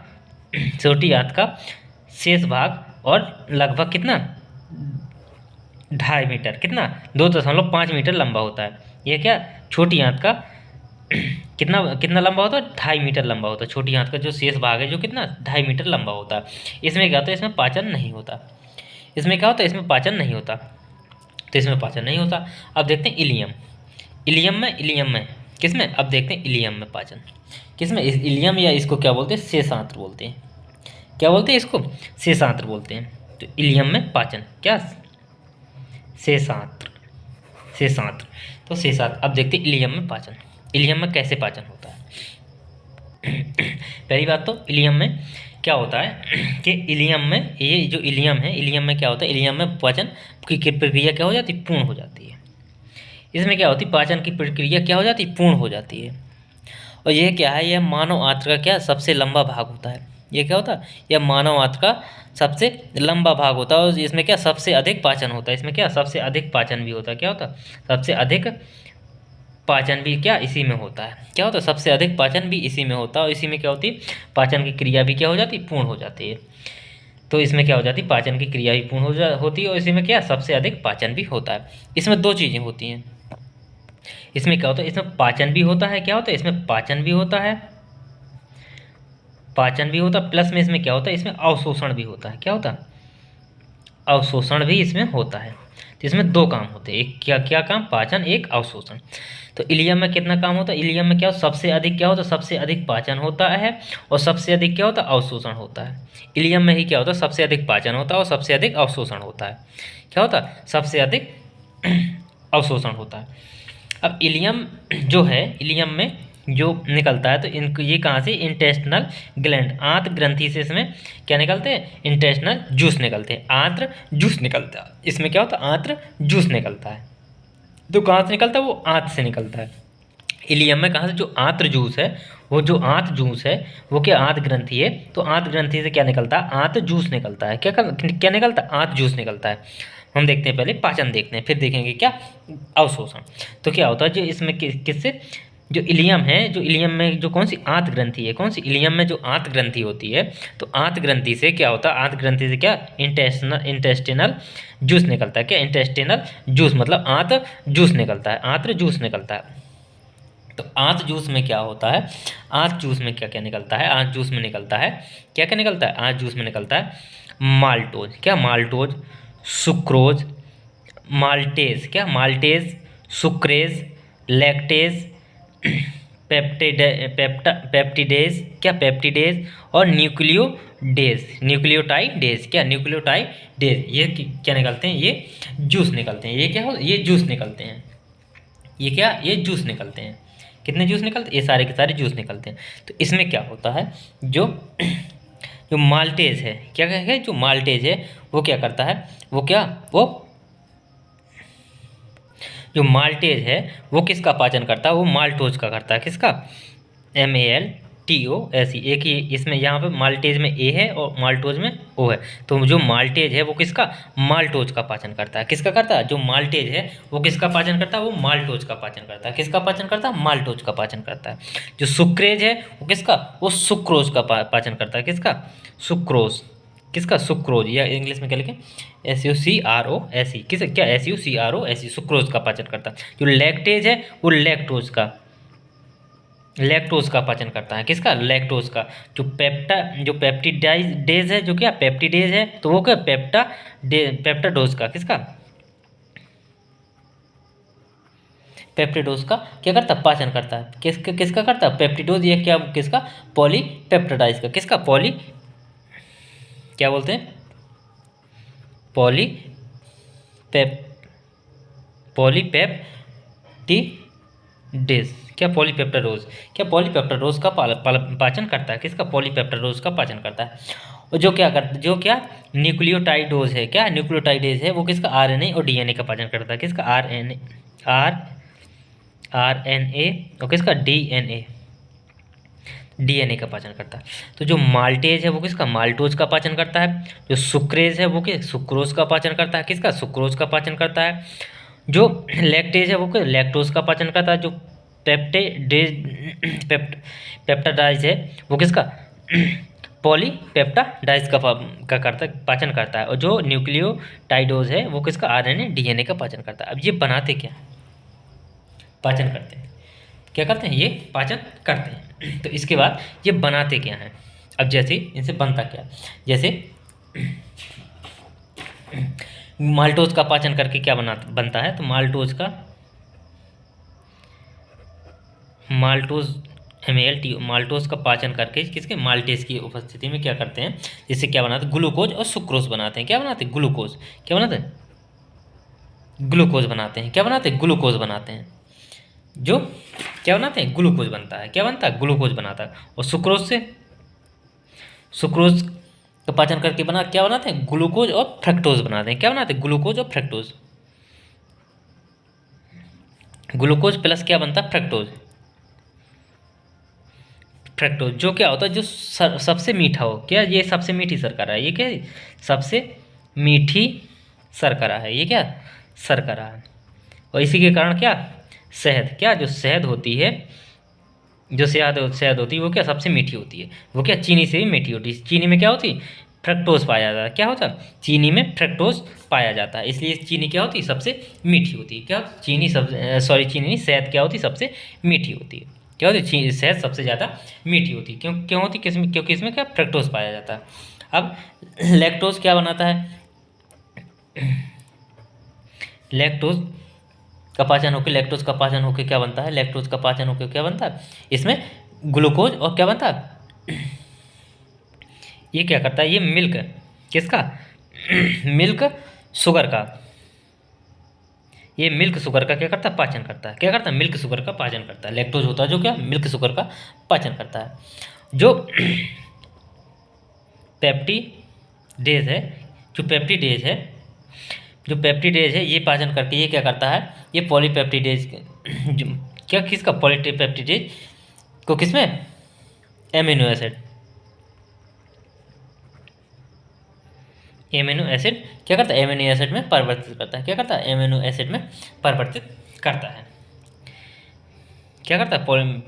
छोटी आंत का शेष भाग और लगभग कितना? 2.5 मीटर, कितना? 2.5 मीटर लंबा होता है। ये क्या? छोटी आंत का कितना कितना लंबा होता है? 2.5 मीटर लंबा होता है। छोटी आंत का जो शेष भाग है जो कितना? 2.5 मीटर लंबा होता है। इसमें क्या होता है? इसमें पाचन नहीं होता। इसमें क्या होता है? इसमें पाचन नहीं होता। तो इसमें पाचन नहीं होता। अब देखते हैं इलियम। इलियम में किसमें? अब देखते हैं इलियम में पाचन किसमें? इस इलियम, या इसको क्या बोलते हैं? शेषांत्र बोलते हैं। क्या बोलते हैं इसको? शेषांत्र बोलते हैं। तो इलियम में पाचन क्या? शेषांत्र, शेषांत्र। तो शेषांत्र। अब देखते हैं इलियम में पाचन। इलियम में कैसे पाचन होता है? पहली बात तो इलियम में क्या होता है कि इलियम में, ये जो इलियम है, इलियम में क्या होता है? इलियम में पाचन की प्रक्रिया क्या हो जाती है? पूर्ण हो जाती है। इसमें क्या होती है? पाचन की प्रक्रिया क्या हो जाती है? पूर्ण हो जाती है। और यह क्या है? यह मानव आंत्र का क्या? सबसे लंबा भाग होता है। ये क्या होता है? यह मानव आंत्र का सबसे लंबा भाग होता है। और इसमें क्या? सबसे अधिक पाचन होता है। इसमें क्या? सबसे अधिक पाचन भी होता है। क्या होता है? सबसे अधिक पाचन भी क्या? इसी में होता है। क्या होता है? सबसे अधिक पाचन भी इसी में होता है। और इसी में क्या होती है? पाचन की क्रिया भी क्या हो जाती है? पूर्ण हो जाती है। तो इसमें क्या हो जाती है? पाचन की क्रिया भी पूर्ण होती है। और इसी में क्या? सबसे अधिक पाचन भी होता है। इसमें 2 चीज़ें होती हैं। इसमें क्या होता है? इसमें पाचन भी होता है। क्या होता है? इसमें पाचन भी होता है, पाचन भी होता है, प्लस में इसमें क्या होता है? इसमें अवशोषण भी होता है। क्या होता है? अवशोषण भी इसमें होता है। तो इसमें 2 काम होते हैं। एक क्या क्या काम? पाचन, एक अवशोषण। तो इलियम में कितना काम होता है? इलियम में क्या? सबसे अधिक क्या होता है? सबसे अधिक पाचन होता है और सबसे अधिक क्या होता है? अवशोषण होता है। इलियम में ही क्या होता है? सबसे अधिक पाचन होता है और सबसे अधिक अवशोषण होता है। क्या होता है? सबसे अधिक अवशोषण होता है। अब इलियम जो है, इलियम में जो निकलता है तो इनको, ये कहाँ से? इंटेस्टिनल ग्लैंड, आंत्र ग्रंथि से इसमें क्या निकलते हैं? इंटेस्टिनल जूस निकलते हैं, आंत्र जूस निकलता है। इसमें क्या होता है? आंत्र जूस निकलता है। तो कहाँ से निकलता है? वो आंत से निकलता है। इलियम में कहाँ से? जो आंत्र जूस है, वो जो आंत जूस है वो क्या? आंत ग्रंथि है। तो आंत ग्रंथि से क्या निकलता है? आंत जूस निकलता है। क्या निकलता है? आंत जूस निकलता है। हम देखते हैं, पहले पाचन देखते हैं, फिर देखेंगे क्या? अवशोषण। तो क्या होता है? जो इसमें किससे, जो इलियम है, जो इलियम में जो कौन सी आंत ग्रंथि है, कौन सी? इलियम में जो आंत ग्रंथि होती है, तो आंत ग्रंथि से क्या होता है? आंत ग्रंथि से क्या? इंटेस्टिनल जूस निकलता है। क्या? इंटेस्टिनल जूस, मतलब आंत जूस निकलता है, आंत्र जूस निकलता है। तो आंत जूस में क्या होता है? आंत जूस में क्या क्या निकलता है? आंत जूस में निकलता है, क्या क्या निकलता है? आंत जूस में निकलता है माल्टोज। क्या? माल्टोज, सुक्रोज, माल्टेज, क्या? माल्टेज, सुक्रेज, लैक्टेज, पेप्टिडेज, क्या पेप्टिडेज और न्यूक्लियोटाइडेज, क्या न्यूक्लियोटाइडेज, ये क्या निकलते हैं, ये जूस निकलते हैं। ये क्या हो, ये जूस निकलते हैं, ये क्या, ये जूस निकलते हैं। कितने जूस निकलते हैं, ये सारे के सारे जूस निकलते हैं। तो इसमें क्या होता है, जो जो माल्टेज है, क्या है, जो माल्टेज है वो क्या करता है, वो क्या, वो जो माल्टेज है वो किसका पाचन करता है, वो माल्टोज का करता है। किसका, MALTOS, एक ही इसमें, यहाँ पे माल्टेज में ए है और माल्टोज में ओ है। तो जो माल्टेज है वो किसका, माल्टोज का पाचन करता है। किसका करता है, जो माल्टेज है वो किसका पाचन करता है, वो माल्टोज का पाचन करता है। किसका पाचन करता है, माल्टोज का पाचन करता है। जो सुक्रेज है वो किसका, वो सुक्रोज का पाचन करता है। किसका, सुक्रोज, किसका, सुक्रोज, या इंग्लिश में क्या लिखें, SUCROSE, किस, क्या, SUCROSE, सुक्रोज का पाचन करता है। जो लैक्टेज है वो लैक्टोज का पाचन करता है। किसका, लैक्टोज का। जो पेप्टिडाइडेज है, जो क्या पेप्टिडेज है, तो वो क्या, पेप्टाडोज का, किसका, पेप्टिडोज का क्या करता है, पाचन करता है। किसका करता है, पेप्टिडोज, ये क्या, किसका, पॉलीपेप्टाइडाइज का। किसका, क्या बोलते हैं, पॉलीपेप्टिडेज, क्या, पॉलीपेप्टाडोज, क्या पॉलीपेप्टाडोज का पाचन करता है। किसका, पॉलीपेप्टाडोज का पाचन करता है। और जो क्या करता, जो क्या न्यूक्लियोटाइडोज है, क्या न्यूक्लियोटाइडेज है, वो किसका, RNA और DNA का पाचन करता है। किसका, RNA और किसका, DNA का पाचन करता है। तो जो माल्टेज है वो किसका, माल्टोज का पाचन करता है। जो सुक्रेज है वो क्या, सुक्रोज का पाचन करता है। किसका, सुक्रोज का पाचन करता है। जो लैक्टेज है वो क्या, लैक्टोज का पाचन करता है। जो पेप्टाडाइज है वो किसका, पॉलीपेप्टाडाइज का करता पाचन करता है। और जो न्यूक्लियोटाइडोज है वो किसका, RNA DNA का पाचन करता है। अब ये बनाते क्या, पाचन करते हैं, क्या करते हैं, ये पाचन करते हैं। तो इसके बाद ये बनाते क्या हैं। अब जैसे इनसे बनता क्या, जैसे माल्टोज का पाचन करके क्या बनता है, तो माल्टोज माल्टोज का पाचन करके किसके, माल्टेज की उपस्थिति में क्या करते हैं, जिससे क्या बनाते हैं, ग्लूकोज और सुक्रोज बनाते हैं। क्या बनाते हैं, ग्लूकोज, क्या बनाते हैं, ग्लूकोज बनाते हैं। क्या बनाते हैं, ग्लूकोज बनाते हैं। जो क्या बनाते हैं, ग्लूकोज बनता है। क्या बनता है, ग्लूकोज बनाता है। और सुक्रोज का पाचन करके क्या बनाते हैं, ग्लूकोज और फ्रक्टोज बनाते हैं। क्या बनाते हैं, ग्लूकोज और फ्रक्टोज, ग्लूकोज प्लस क्या बनता है, फ्रक्टोज, जो क्या होता है, जो सबसे मीठा हो। क्या, ये सबसे मीठी शर्करा है। ये क्या, सबसे मीठी शर्करा है। ये क्या, शर्करा है। और इसी के कारण क्या, शहद, क्या, जो शहद होती है, जो शहद होती है वो क्या, सबसे मीठी होती है। वो क्या, चीनी से भी मीठी होती है। चीनी में क्या होती है, फ्रक्टोज पाया जाता है। क्या होता है, चीनी में फ्रक्टोज पाया जाता है, इसलिए चीनी क्या होती है, सबसे मीठी होती है। क्या, चीनी चीनी नहीं, शहद क्या होती है, सबसे मीठी होती है। क्या होती है, शहद सबसे ज़्यादा मीठी होती है। क्यों होती है, किसमें, क्योंकि इसमें क्या, फ्रक्टोज पाया जाता है। अब लैक्टोज क्या बनाता है, लैक्टोज का पाचन होकर, लैक्टोज का पाचन होकर क्या बनता है, लैक्टोज का पाचन होकर क्या बनता है, इसमें ग्लूकोज और क्या बनता है, ये क्या करता है, ये मिल्क, किसका, मिल्क शुगर का, ये मिल्क शुगर का क्या करता है, पाचन करता है। क्या करता है, मिल्क शुगर का पाचन करता है। लैक्टोज होता है जो क्या, मिल्क शुगर का पाचन करता है। जो पेप्टिडेज है, जो पेप्टिडेज है ये पाचन करके ये क्या करता है, ये पॉलीपेप्टिडेज क्या, किसका, पॉलीपेप्टिडेज को किसमें, एमिनो एसिड क्या करता है, एमिनो एसिड में परिवर्तित करता है। क्या करता है, एमिनो एसिड में परिवर्तित करता है। क्या करता है,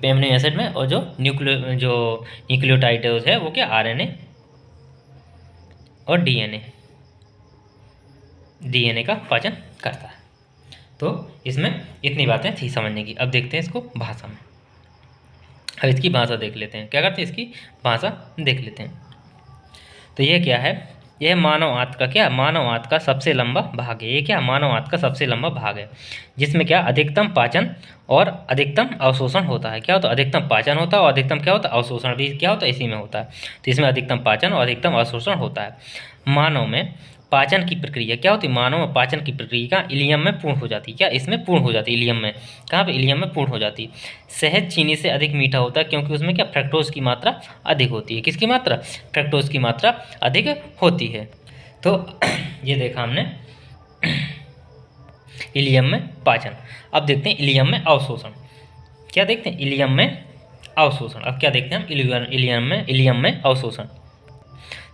एमिनो एसिड में। और जो न्यूक्लियोटाइड है वो क्या, RNA और DNA का पाचन करता है। तो इसमें इतनी बातें थी समझने की। अब देखते हैं इसको भाषा में। अब इसकी भाषा देख लेते हैं। क्या करते हैं, इसकी भाषा देख लेते हैं। तो ये क्या है, यह मानव आंत का क्या, मानव आंत का सबसे लंबा भाग है। ये क्या, मानव आंत का सबसे लंबा भाग है, जिसमें क्या अधिकतम पाचन और अधिकतम अवशोषण होता है। क्या होता है, अधिकतम पाचन होता है और अधिकतम क्या होता है, अवशोषण भी क्या होता है, इसी में होता है। तो इसमें अधिकतम पाचन और अधिकतम अवशोषण होता है। मानव में पाचन की प्रक्रिया क्या होती है, मानव में पाचन की प्रक्रिया इलियम में पूर्ण हो जाती है। क्या, इसमें पूर्ण हो जाती है, इलियम में। कहाँ पे, इलियम में पूर्ण हो जाती है। शहद चीनी से अधिक मीठा होता है, क्योंकि उसमें क्या, फ्रक्टोज की मात्रा अधिक होती है। किसकी मात्रा, फ्रक्टोज की मात्रा अधिक होती है। तो ये देखा हमने इलियम में पाचन। अब देखते हैं इलियम में अवशोषण। क्या देखते हैं, इलियम में अवशोषण। अब क्या देखते हैं हम, इलियम में अवशोषण।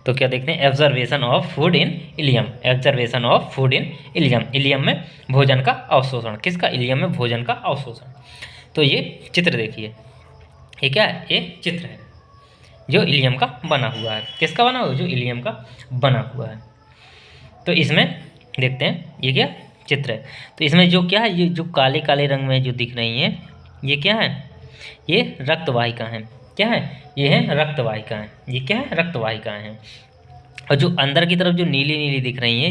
तो क्या देखते हैं, absorption of food in ileum, absorption of food in ileum, ileum में भोजन का अवशोषण। किसका, इलियम में भोजन का अवशोषण। तो ये चित्र देखिए, ये क्या है, ये चित्र है जो इलियम का बना हुआ है। किसका बना हुआ है, जो इलियम का बना हुआ है। तो इसमें देखते हैं, ये क्या चित्र है। तो इसमें जो क्या है, ये जो काले काले रंग में जो दिख रही हैं, ये क्या है, ये रक्तवाहिका हैं। क्या है, ये है रक्तवाहिकाएं। ये क्या है, रक्तवाहिकाएं हैं। और जो अंदर की तरफ जो नीली नीली दिख रही हैं,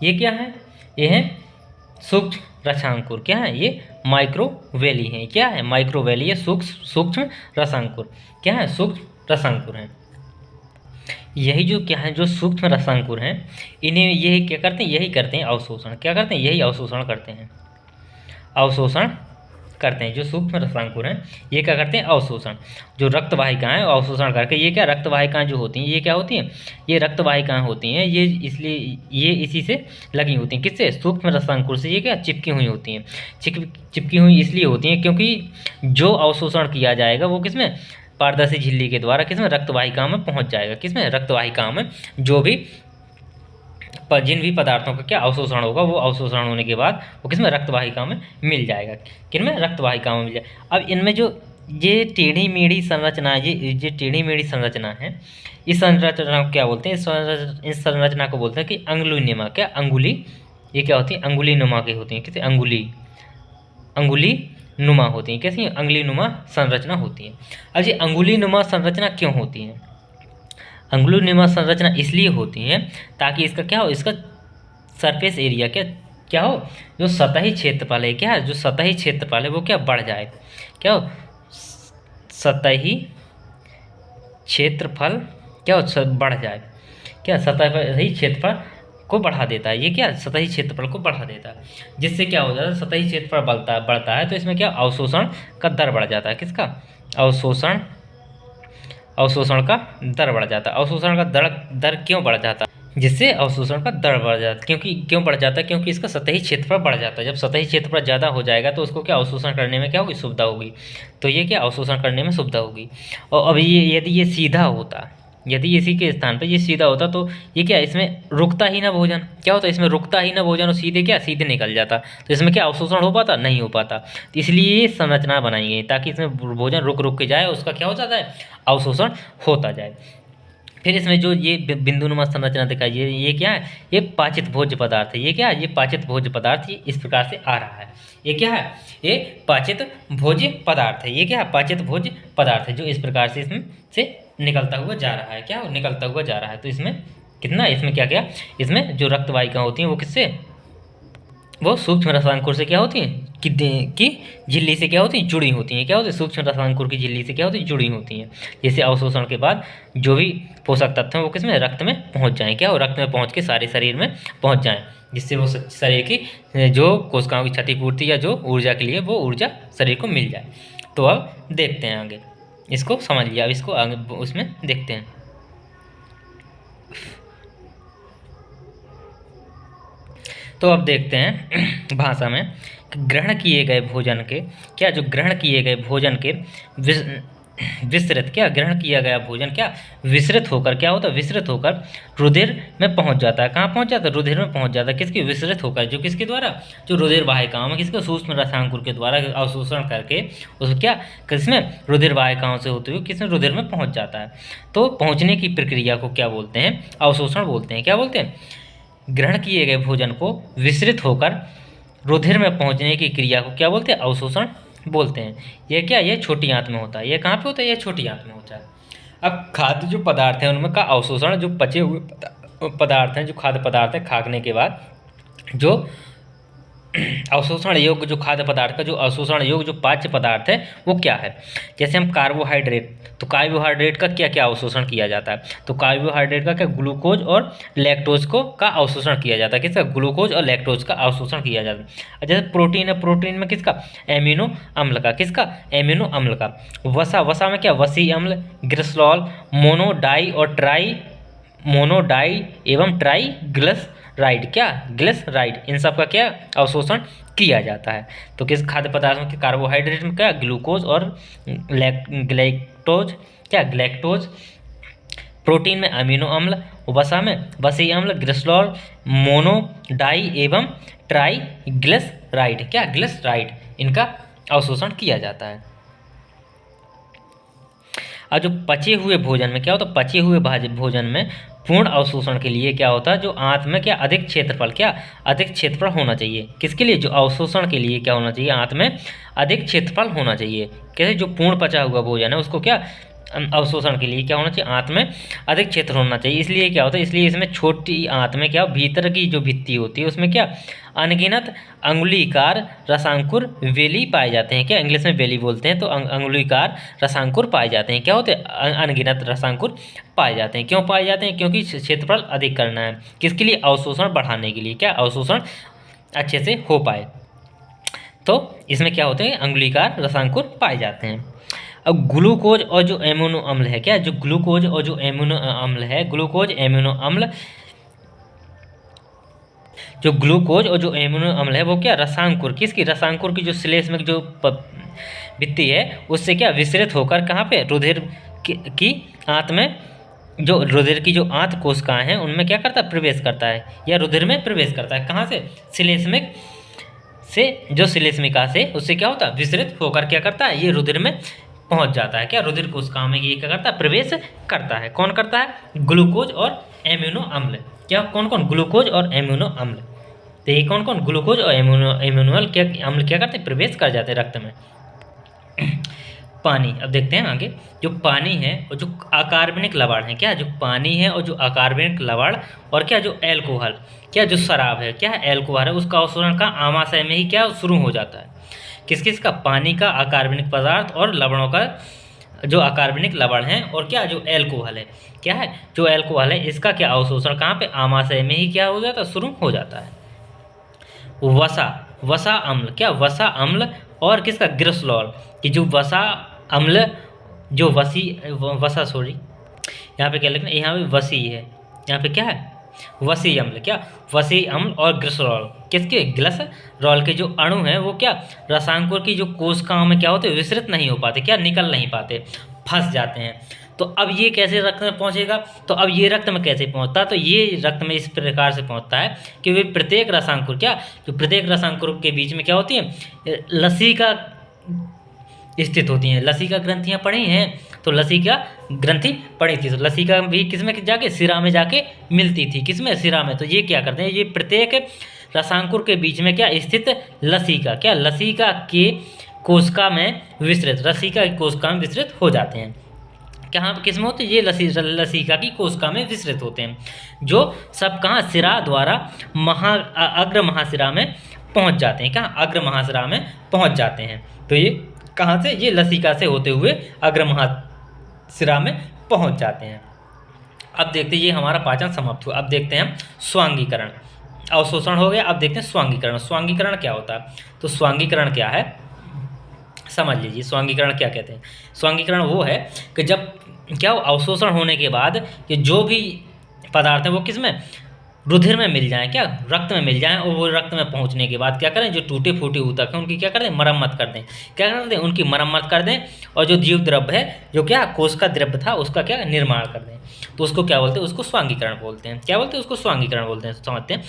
ये क्या है, ये है सूक्ष्म रसांकुर। क्या है, ये माइक्रोवेली हैं। क्या है, माइक्रोवेली, ये सूक्ष्म रसांकुर। क्या है, सूक्ष्म रसांकुर हैं। यही जो क्या है, जो सूक्ष्म रसांकुर हैं, इन्हें यही क्या करते हैं, यही करते हैं अवशोषण। क्या करते हैं, यही अवशोषण करते हैं, अवशोषण करते हैं। जो सूक्ष्म रसांकुर हैं, ये क्या करते हैं, अवशोषण। जो रक्तवाहिकाएं अवशोषण करके, ये क्या, रक्तवाहिकाएं जो होती हैं, ये क्या होती हैं, ये रक्तवाहिकाएं होती हैं। ये इसलिए ये इसी से लगी होती हैं। किससे, सूक्ष्म रसांकुर से ये क्या चिपकी हुई होती हैं। चिपकी हुई इसलिए होती हैं क्योंकि जो अवशोषण किया जाएगा वो किसमें, पारदर्शी झिल्ली के द्वारा किसमें, रक्तवाहिकाओं में पहुंच जाएगा। किसमें, रक्तवाहिकाओं में। जो भी जिन भी पदार्थों का क्या अवशोषण होगा, वो अवशोषण होने के बाद वो किसमें, रक्तवाहिकाओं में मिल जाएगा। किनमें, रक्तवाहिकाओं में मिल जाएगा। अब इनमें जो ये टेढ़ी मेढ़ी संरचना, ये टेढ़ी मेढ़ी संरचना है, इस संरचना को क्या बोलते हैं, इस संरचना को बोलते हैं कि अंगुलीनुमा। क्या, अंगुली, ये क्या होती है, अंगुली नुमा की होती है। किसे, अंगुली नुमा होती है। कैसी, अंगुली नुमा संरचना होती है। अब ये अंगुली नुमा संरचना क्यों होती है, अंगुली नुमा संरचना इसलिए होती है ताकि इसका क्या हो, इसका सरफेस एरिया क्या हो, जो सतही क्षेत्रफल है, क्या, जो सतही क्षेत्रफल है वो क्या, बढ़ जाए। क्या हो, सतही क्षेत्रफल क्या हो, बढ़ जाए। क्या, सतही क्षेत्रफल को बढ़ा देता है। ये क्या, सतही क्षेत्रफल को बढ़ा देता है, जिससे क्या हो जाता है, सतही क्षेत्रफल बढ़ता है तो इसमें क्या, अवशोषण का दर बढ़ जाता है। किसका, अवशोषण का दर बढ़ जाता है। अवशोषण का दर क्यों बढ़ जाता है, जिससे अवशोषण का दर बढ़ जाता है। क्यों बढ़ जाता है, क्योंकि इसका सतही क्षेत्रफल बढ़ जाता है। जब सतही क्षेत्रफल ज़्यादा हो जाएगा तो उसको क्या, अवशोषण करने में क्या होगी, सुविधा होगी। तो ये क्या, अवशोषण करने में सुविधा होगी। और अब ये यदि ये सीधा होता, यदि इसी के स्थान पर ये सीधा होता तो ये क्या, इसमें रुकता ही ना भोजन। क्या होता है, इसमें रुकता ही ना भोजन और सीधे निकल जाता। तो इसमें क्या, अवशोषण हो पाता, नहीं हो पाता। तो इसलिए ये संरचना बनाई गई ताकि इसमें भोजन रुक के जाए, उसका क्या हो जाता है, अवशोषण होता जाए। फिर इसमें जो ये बिंदुनुमा संरचना दिखाई, ये क्या है, ये पाचित भोज्य पदार्थ है। ये क्या है, ये पाचित भोज्य पदार्थ, ये इस प्रकार से आ रहा है। ये क्या है, ये पाचित भोज्य पदार्थ है। ये क्या है, पाचित भोज्य पदार्थ है, जो इस प्रकार से इसमें से निकलता हुआ जा रहा है। क्या, निकलता हुआ जा रहा है। तो इसमें कितना, इसमें क्या, इसमें जो रक्तवाहिका होती हैं वो किससे, वो सूक्ष्म रसांकुर से क्या होती हैं, कि झिल्ली से क्या होती हैं, जुड़ी होती हैं। क्या होती है, सूक्ष्म रसांकुर की झिल्ली से क्या होती है, जुड़ी होती हैं। जैसे अवशोषण के बाद जो भी पोषक तत्व हैं वो किसमें, रक्त में पहुंच जाएं। क्या, और रक्त में पहुंच के सारे शरीर में पहुंच जाएं, जिससे वो शरीर की जो कोशिकाओं की क्षतिपूर्ति या जो ऊर्जा के लिए वो ऊर्जा शरीर को मिल जाए। तो अब देखते हैं आगे, इसको समझ लिया, अब इसको आगे उसमें देखते हैं। तो अब देखते हैं भाषा में, ग्रहण किए गए भोजन के क्या, जो ग्रहण किए गए भोजन के विस्तृत, क्या, ग्रहण किया गया भोजन क्या, विस्तृत होकर क्या होता है, विस्तृत होकर रुधिर में पहुंच जाता है। कहाँ पहुंच जाता है, रुधिर में पहुंच जाता है। किसके, विस्तृत होकर, जो किसके द्वारा, जो रुधिर वाहिकाओं में, किसके, सूक्ष्म रसांकुर के द्वारा अवशोषण करके उसको क्या, किसमें, रुधिर वाहिकाओं से होते हुए किसमें, रुधिर में पहुंच जाता है। तो पहुंचने की प्रक्रिया को क्या बोलते हैं, अवशोषण बोलते हैं। क्या बोलते हैं, ग्रहण किए गए भोजन को विस्तृत होकर रुधिर में पहुंचने की क्रिया को क्या बोलते हैं, अवशोषण बोलते हैं। ये क्या, ये छोटी आंत में होता है। ये कहाँ पे होता है, ये छोटी आंत में होता है। अब खाद्य जो पदार्थ हैं उनमें का अवशोषण, जो पचे हुए पदार्थ हैं, जो खाद्य पदार्थ है खाने के बाद जो अवशोषण योग्य, जो खाद्य पदार्थ का जो अवशोषण योग्य जो पाच्य पदार्थ है वो क्या है। जैसे हम कार्बोहाइड्रेट, तो कार्बोहाइड्रेट का क्या क्या अवशोषण किया जाता है, तो कार्बोहाइड्रेट का क्या ग्लूकोज और लैक्टोज को का अवशोषण किया जाता है। किसका, ग्लूकोज और लैक्टोज का अवशोषण किया जाता है। जैसे प्रोटीन है, प्रोटीन में किसका, एमिनो अम्ल का, किसका, एमिनो अम्ल का। वसा, वसा में क्या, वसी अम्ल, ग्लिसरॉल, मोनोडाई और ट्राई, मोनोडाई एवं ट्राई ग्लिसराइड, क्या, ग्लिसराइड, इन सब का क्या अवशोषण किया जाता है। तो किस खाद्य पदार्थों के, कार्बोहाइड्रेट में क्या, ग्लूकोज और ग्लैक्टोज, क्या, ग्लैक्टोज, प्रोटीन में अमीनो अम्ल, वसा में वसी अम्ल, ग्लिसरॉल, मोनोडाई एवं ट्राइग्लिसराइड, क्या, ग्लिसराइड, इनका अवशोषण किया जाता है। और जो पचे हुए भोजन में क्या होता है, पचे हुए भोजन में पूर्ण अवशोषण के लिए क्या होता है, जो आंत में क्या अधिक क्षेत्रफल, क्या अधिक क्षेत्रफल होना चाहिए। किसके लिए, जो अवशोषण के लिए क्या होना चाहिए, आंत में अधिक क्षेत्रफल होना चाहिए। कैसे, जो पूर्ण पचा हुआ भोजन है उसको क्या अवशोषण के लिए क्या होना चाहिए, आंत में अधिक क्षेत्र होना चाहिए। इसलिए क्या होता है, इसलिए इसमें छोटी आंत में क्या भीतर की जो भित्ति होती है उसमें क्या अनगिनत अंगुलीकार रसांकुर वेली पाए जाते हैं। क्या, इंग्लिश में वेली बोलते हैं, तो अंगुलीकार रसांकुर पाए जाते हैं। क्या होते हैं, अनगिनत रसांकुर पाए जाते हैं। क्यों पाए जाते हैं, क्योंकि क्षेत्रफल अधिक करना है। किसके लिए, अवशोषण बढ़ाने के लिए, क्या अवशोषण अच्छे से हो पाए। तो इसमें क्या होते हैं, अंगुलीकार रसांकुर पाए जाते हैं। अब ग्लूकोज और जो एमिनो अम्ल है, क्या, जो ग्लूकोज और जो एमिनो अम्ल है, ग्लूकोज एमिनो अम्ल, जो ग्लूकोज और जो एमिनो अम्ल है वो क्या रसांकुर, किसकी, रसांकुर की जो श्लेष्मक जो भित्ति है उससे क्या विसरित होकर कहाँ पे, रुधिर की आंत में, जो रुधिर की जो आंत कोशिकाएं हैं उनमें क्या करता है, प्रवेश करता है, या रुधिर में प्रवेश करता है। कहाँ से, श्लेष्मक से, जो श्लेष्मिका से उससे क्या होता है, विसरित होकर क्या करता है, ये रुधिर में पहुंच जाता है। क्या, रुधिर कोशिकाओं में ये क्या करता है, प्रवेश करता है। कौन करता है, ग्लूकोज और एमिनो अम्ल। क्या, कौन कौन, ग्लूकोज और एमिनो अम्ल। तो ये कौन कौन, ग्लूकोज और एमिनो अम्ल क्या करते हैं, प्रवेश कर जाते हैं रक्त में। पानी, अब देखते हैं आगे। जो पानी है और जो अकार्बनिक लवण है, क्या, जो पानी है और जो अकार्बनिक लवण और क्या जो एल्कोहल, क्या जो शराब है, क्या एल्कोहल है, उसका अवशोषण का आमाशय में ही क्या शुरू हो जाता है। किस किस का, पानी का, अकार्बनिक पदार्थ और लवणों का, जो अकार्बनिक लवण है और क्या जो एल्कोहल है, क्या है जो एल्कोहल है, इसका क्या अवशोषण कहाँ पे, आमाशय में ही क्या हो जाता है, शुरू हो जाता है। वसा, वसा अम्ल, क्या वसा अम्ल और किसका, ग्लिसरॉल, कि जो वसा अम्ल, जो वसा सॉरी यहाँ पे क्या लिखना, यहाँ पे वसी है, यहाँ पे क्या है, वसी अम्ल, क्या वसी अम्ल और ग्लिसरॉल, किसके, ग्लिसरॉल के जो अणु हैं वो क्या रसांकुर की जो कोशिकाओं में क्या होते, विसरित नहीं हो पाते, क्या निकल नहीं पाते, फंस जाते हैं। तो अब ये कैसे रक्त में पहुंचेगा, तो अब ये रक्त में कैसे पहुंचता है, तो ये रक्त में इस प्रकार से पहुंचता है कि वे प्रत्येक रसांकुर, क्या जो प्रत्येक रसांकुर के बीच में क्या होती है, लसिका स्थित होती हैं। लसिका ग्रंथियाँ पड़ी हैं, तो लसिका ग्रंथि पड़ी थी, तो लसिका भी किसमें जाके, सिरा में जाके मिलती थी, किसमें, सिरा में। तो ये क्या करते हैं, ये प्रत्येक रसांकुर के बीच में क्या स्थित लसिका, क्या लसिका के कोशिका में विस्तृत, लसिका की कोशिका में विस्तृत हो जाते हैं। कहाँ किस में होते हैं, ये लसिका की कोशिका में विस्तृत होते हैं, जो सब कहाँ, सिरा द्वारा अग्र महाशिरा में पहुँच जाते हैं। कहाँ, अग्र महाशिरा में पहुँच जाते हैं। तो ये कहाँ से, ये लसिका से होते हुए अग्र महाशिरा में पहुँच जाते हैं। अब देखते हैं, ये हमारा पाचन समाप्त हुआ। अब देखते हैं हम स्वांगीकरण, अवशोषण हो गया। अब देखते हैं स्वांगीकरण। स्वांगीकरण क्या होता है, तो स्वांगीकरण क्या है समझ लीजिए। स्वांगीकरण क्या कहते हैं, स्वांगीकरण वो है कि जब क्या अवशोषण होने के बाद कि जो भी पदार्थ है वो किस में, रुधिर में मिल जाएं, क्या रक्त में मिल जाएं, और वो रक्त में पहुंचने के बाद क्या करें, जो टूटे फूटे ऊतक हैं उनकी क्या करें, मरम्मत कर दें। क्या कर दें, उनकी मरम्मत कर दें, और जो जीव द्रव्य है, जो क्या कोशिका द्रव्य था, उसका क्या निर्माण कर दें। तो उसको क्या बोलते हैं, उसको स्वांगीकरण बोलते हैं। क्या बोलते हैं, उसको स्वांगीकरण बोलते हैं। समझते हैं।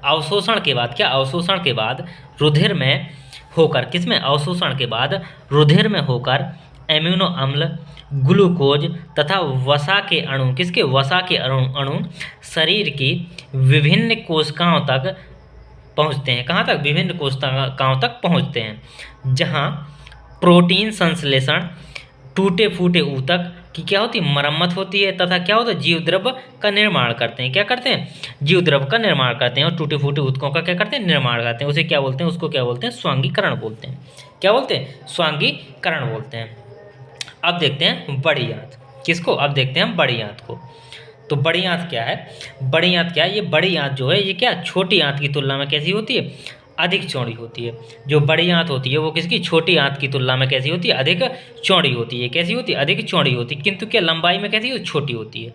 अवशोषण के बाद, क्या अवशोषण के बाद रुधिर में होकर, किसमें, अवशोषण के बाद रुधिर में होकर एमिनो अम्ल, ग्लूकोज तथा वसा के अणु, किसके, वसा के अणु शरीर की विभिन्न कोशिकाओं तक पहुंचते हैं। कहाँ तक, विभिन्न कोशिकाओं तक पहुंचते हैं, जहां प्रोटीन संश्लेषण, टूटे फूटे ऊतक, की क्या होती है, मरम्मत होती है, तथा क्या होता है, जीव द्रव्य का निर्माण करते हैं। क्या करते हैं, जीव द्रव्य का निर्माण करते हैं और टूटे फूटे ऊतकों का क्या करते हैं, निर्माण करते हैं। उसे क्या बोलते हैं, उसको क्या बोलते हैं, स्वांगीकरण बोलते हैं। क्या बोलते हैं, स्वांगीकरण बोलते हैं। अब देखते हैं बड़ी आंत, किसको, अब देखते हैं हम बड़ी आंत को। तो बड़ी आंत क्या है, बड़ी आंत क्या है, ये बड़ी आंत जो है ये क्या छोटी आंत की तुलना में कैसी होती है, अधिक चौड़ी होती है। जो बड़ी आंत होती है वो किसकी, छोटी आंत की तुलना में कैसी होती है, अधिक चौड़ी होती है। कैसी होती है, अधिक चौड़ी होती है, किंतु क्या लंबाई में कैसी होती है, छोटी होती है।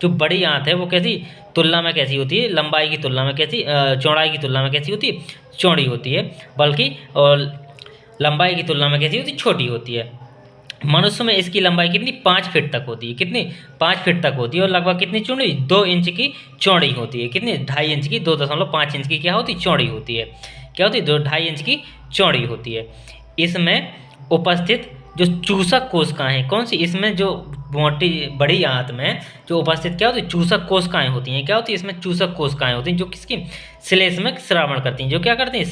जो बड़ी आंत है वो कैसी तुलना में कैसी होती है, लंबाई की तुलना में कैसी, चौड़ाई की तुलना में कैसी होती है, चौड़ी होती है, बल्कि और लंबाई की तुलना में कैसी होती है, छोटी होती है। मनुष्य में इसकी लंबाई कितनी, 5 फीट तक होती है। कितनी, 5 फीट तक होती है। और लगभग कितनी चौड़ी, 2 इंच की चौड़ी होती है। कितनी, 2.5 इंच की, 2.5 इंच की क्या होती, चौड़ी होती है। क्या होती है, 2.5 इंच की चौड़ी होती है। इसमें उपस्थित जो चूसक कोशिकाएं, कौन सी, इसमें जो मोटी बड़ी आंत में जो उपस्थित क्या होती है, चूसक कोशिकाएं होती हैं। क्या होती है, इसमें चूसक कोशिकाएं होती हैं जो किसकी, श्लेष्मक श्रावण करती हैं। जो क्या करती हैं,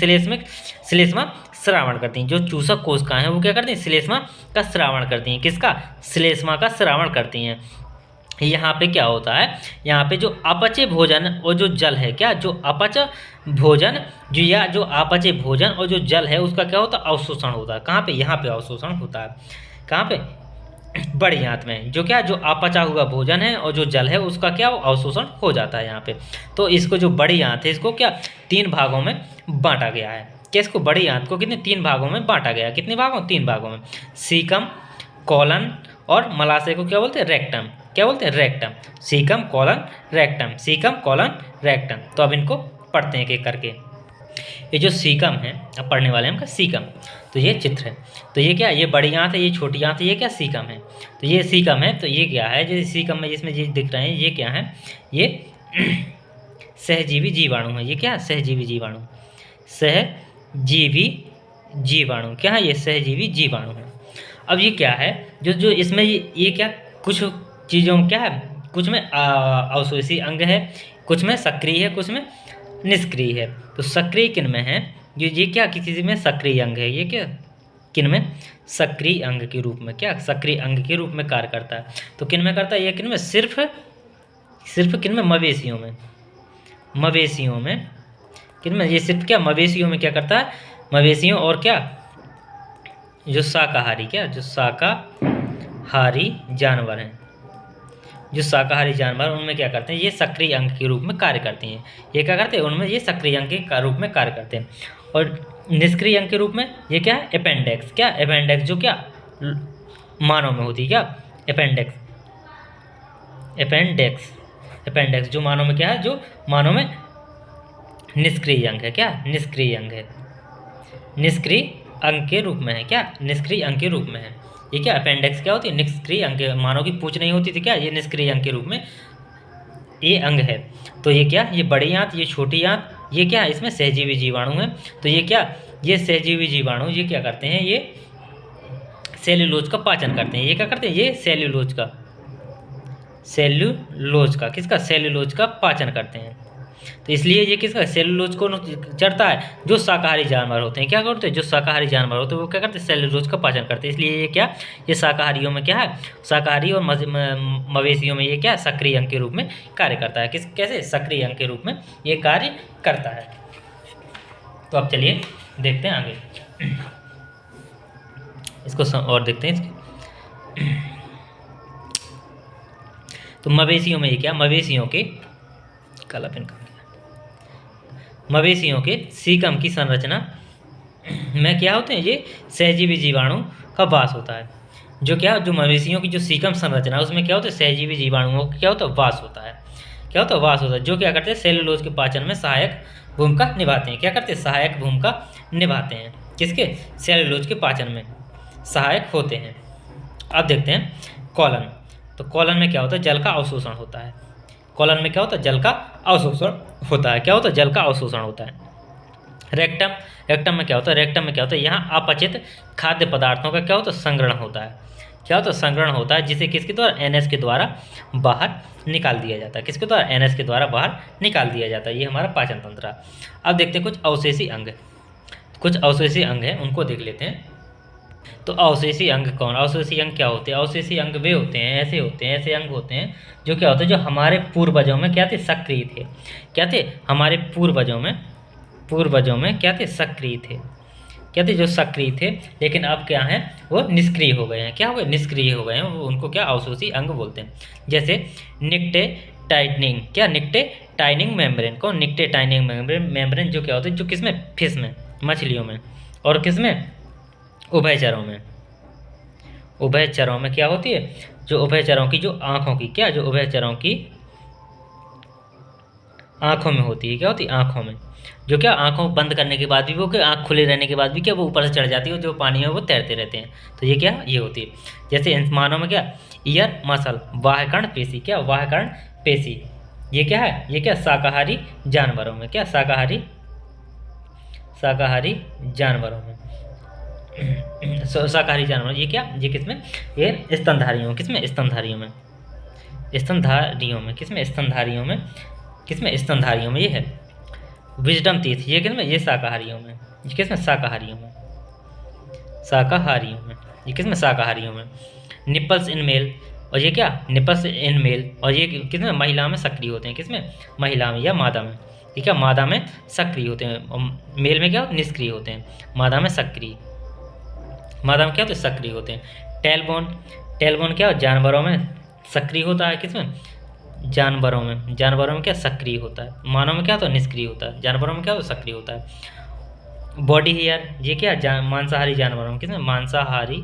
श्लेष्मा श्रावण करती हैं। जो चूसक कोशिकाएं हैं वो क्या करती हैं, श्लेष्मा का श्रावण करती हैं। किसका, श्लेष्मा का श्रावण करती हैं। यहाँ पे क्या होता है, यहाँ पे जो अपचय भोजन और जो जल है, क्या, जो अपच भोजन जो या जो अपचय भोजन और जो जल है उसका क्या होता है, अवशोषण होता है। कहाँ पे, यहाँ पे अवशोषण होता है। कहाँ पे, बड़ी आंत में। जो क्या, जो अपचा हुआ भोजन है और जो जल है उसका क्या अवशोषण हो जाता है यहाँ पे। तो इसको जो बड़ी आंत है इसको क्या 3 भागों में बांटा गया है। क्या, इसको बड़ी आंत को कितने 3 भागों में बांटा गया है। कितने भागों, 3 भागों में। सीकम, कॉलन और मलाशय को क्या बोलते हैं, रेक्टम। क्या बोलते हैं, rectum. Caecum, colon, rectum, caecum, colon, rectum. तो अब इनको पढ़ते हैं एक एक करके। ये जो सीकम है, अब पढ़ने वाले हैं हम का सीकम। तो ये चित्र है, तो ये क्या, ये बड़ी आंत है, ये छोटी आंत है, ये क्या सीकम है। तो ये सीकम है, तो ये क्या है, जैसे सीकम में जिसमें ये दिख रहे हैं ये क्या है, ये सहजीवी जीवाणु है। ये क्या, सहजीवी जीवाणु, सहजीवी जीवाणु क्या है, ये सहजीवी जीवाणु है। अब ये क्या है, जो इसमें ये क्या, कुछ चीज़ों में क्या है, कुछ में अवशोषी अंग है, कुछ में सक्रिय है, कुछ में निष्क्रिय है। तो सक्रिय किन में है, ये क्या, किसी में सक्रिय अंग है। ये क्या, किन में, सक्रिय अंग के रूप में, क्या सक्रिय अंग के रूप में कार्य करता है। तो किन में करता है, ये किन में, सिर्फ किन में, मवेशियों में। मवेशियों में किन में, ये सिर्फ क्या, मवेशियों में क्या करता है, मवेशियों और क्या, जो शाकाहारी, क्या, जो शाकाहारी जानवर हैं, जो शाकाहारी जानवर उनमें क्या करते हैं, ये सक्रिय अंग के रूप में कार्य करते हैं। ये क्या करते हैं, उनमें ये सक्रिय अंग के रूप में कार्य करते हैं। और निष्क्रिय अंग के रूप में ये क्या है, अपेंडिक्स। क्या, अपेंडिक्स जो क्या मानव में होती है। क्या, अपेंडिक्स, अपेंडिक्स, अपेंडिक्स जो मानव में क्या है, जो मानव में निष्क्रिय अंग है। क्या, निष्क्रिय अंग है, निष्क्रिय अंग के रूप में है। क्या, निष्क्रिय अंग के रूप में है। ये क्या, अपेंडिक्स क्या होती है, निष्क्रिय अंग। मानव की पूंछ नहीं होती थी, क्या, ये निष्क्रिय अंग के रूप में ये अंग है। तो ये क्या, ये बड़ी आंत, ये छोटी आंत, ये क्या है, इसमें सहजीवी जीवाणु है। तो ये क्या, ये सहजीवी जीवाणु ये क्या करते हैं, ये सेल्यूलोज का पाचन करते हैं। ये क्या करते हैं, ये सेल्यूलोज का किसका, सेल्यूलोज का पाचन करते हैं। तो इसलिए ये किसका, सेल्यूलोज को चढ़ता है, जो शाकाहारी जानवर होते हैं। क्या करते हैं, जो शाकाहारी जानवर होते हैं वो क्या करते हैं, सेल्यूलोज का पाचन करते हैं। इसलिए ये क्या, ये शाकाहारियों में क्या है, शाकाहारी और मवेशियों में ये क्या, सक्रिय अंग के रूप में कार्य करता है। कैसे, सक्रिय अंग के रूप में ये कार्य करता है। तो अब चलिए देखते हैं आगे, इसको और देखते हैं इसके। तो मवेशियों में ये क्या, मवेशियों के काला पेन, मवेशियों के सीकम की संरचना में क्या होते हैं, ये सहजीवी जीवाणु का वास होता है। जो क्या, जो मवेशियों की जो सीकम संरचना है उसमें क्या होता है, सहजीवी जीवाणुओं का क्या होता है, वास होता है। क्या होता है, वास होता है। जो क्या करते हैं, सेल्यूलोज के पाचन में सहायक भूमिका निभाते हैं। क्या करते हैं, सहायक भूमिका निभाते हैं। किसके, सेल्यूलोज के पाचन में सहायक होते हैं। अब देखते हैं कॉलन। तो कॉलन में क्या होता है, जल का अवशोषण होता है। कॉलन में क्या होता है, जल का अवशोषण होता है। क्या होता है, जल का अवशोषण होता है। रेक्टम, रेक्टम में क्या होता है, रेक्टम में क्या होता है, यहाँ अपचित खाद्य पदार्थों का क्या होता है, संग्रहण होता है। क्या होता है, संग्रहण होता है, जिसे किसके द्वारा, एनएस के द्वारा बाहर निकाल दिया जाता है। किसके द्वारा, एनएस के द्वारा बाहर निकाल दिया जाता है। ये हमारा पाचन तंत्र है। अब देखते हैं कुछ अवशेषी अंग, कुछ अवशेषी अंग हैं उनको देख लेते हैं। तो अवशेषी अंग कौन, अवशेषी अंग क्या होते हैं? अवशेषी अंग वे होते हैं, ऐसे होते हैं, ऐसे अंग होते हैं जो क्या होते हैं, जो हमारे पूर्वजों में क्या थे, सक्रिय थे। क्या थे? हमारे पूर्वजों में क्या थे, सक्रिय थे। क्या थे? जो सक्रिय थे, लेकिन अब क्या है, वो निष्क्रिय हो गए हैं। क्या हो गए? निष्क्रिय हो गए हैं। वो उनको क्या, अवशोषी अंग बोलते हैं। जैसे निक्टे टाइटनिंग, क्या निक्टे टाइनिंग मेम्ब्रेन, कौन? निक्टे टाइनिंग मेम्ब्रेन जो क्या होते हैं, जो किसमें, फिश में, मछलियों में, और किसमें, उभयचरों में। उभयचरों में क्या होती है, जो उभयचरों की जो आँखों की, क्या, जो उभयचरों की आँखों में होती है, क्या होती है, आँखों में, जो क्या आँखों बंद करने के बाद भी वो, क्या आँख खुले रहने के बाद भी क्या वो ऊपर से चढ़ जाती है, जो पानी में वो तैरते रहते हैं। तो ये क्या, ये होती है। जैसे इंसानों में क्या, ईयर मसल, वाहकर्ण पेशी, क्या वाहकर्ण पेशी, ये क्या है, ये क्या शाकाहारी जानवरों में, क्या शाकाहारी जानवरों में शाकाहारी जानवर, ये क्या, ये किसमें, ये स्तनधारियों, किसमें, स्तनधारियों में, स्तनधारियों में, किसमें, स्तनधारियों में, किसमें, स्तनधारियों में ये है। विजडम टीथ, ये किसमें, ये शाकाहारियों में, ये किसमें, शाकाहारियों में, शाकाहारियों में, ये किसमें, शाकाहारियों में। निपल्स इन मेल, और ये क्या, निपल्स इन मेल, और ये किसमें, महिला में सक्रिय होते हैं, किसमें, महिला में या मादा में। ये क्या, मादा में सक्रिय होते हैं, और मेल में क्या, निष्क्रिय होते हैं, मादा में सक्रिय, मादा में क्या होते हैं, सक्रिय होते हैं। टेलबोन, टेलबोन क्या, जानवरों में सक्रिय होता है, किसमें, जानवरों में, जानवरों में क्या सक्रिय होता है, मानव में क्या होता है, निष्क्रिय होता है, जानवरों में क्या होता है, सक्रिय होता है। बॉडी हेयर, ये क्या, मांसाहारी जानवरों में, किसमें, मांसाहारी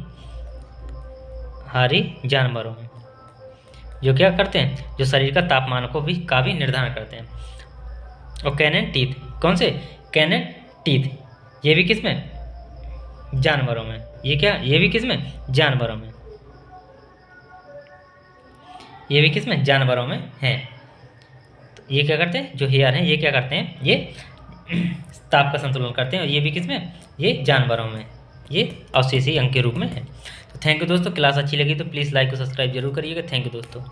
जानवरों में, जो क्या करते हैं, जो शरीर का तापमान को भी निर्धारण करते हैं। और कैनन टीथ, कौन से, कैनन टीथ, ये भी किसमें, जानवरों में, ये क्या, ये भी किसमें, जानवरों में, ये भी किसमें, जानवरों में है। तो ये क्या करते हैं, जो हेयर हैं, ये क्या करते हैं, ये ताप का संतुलन करते हैं, और ये भी किसमें, ये जानवरों में, ये अवशेषी अंग के रूप में है। तो थैंक यू दोस्तों, क्लास अच्छी लगी तो प्लीज़ लाइक और सब्सक्राइब जरूर करिएगा। थैंक यू दोस्तों।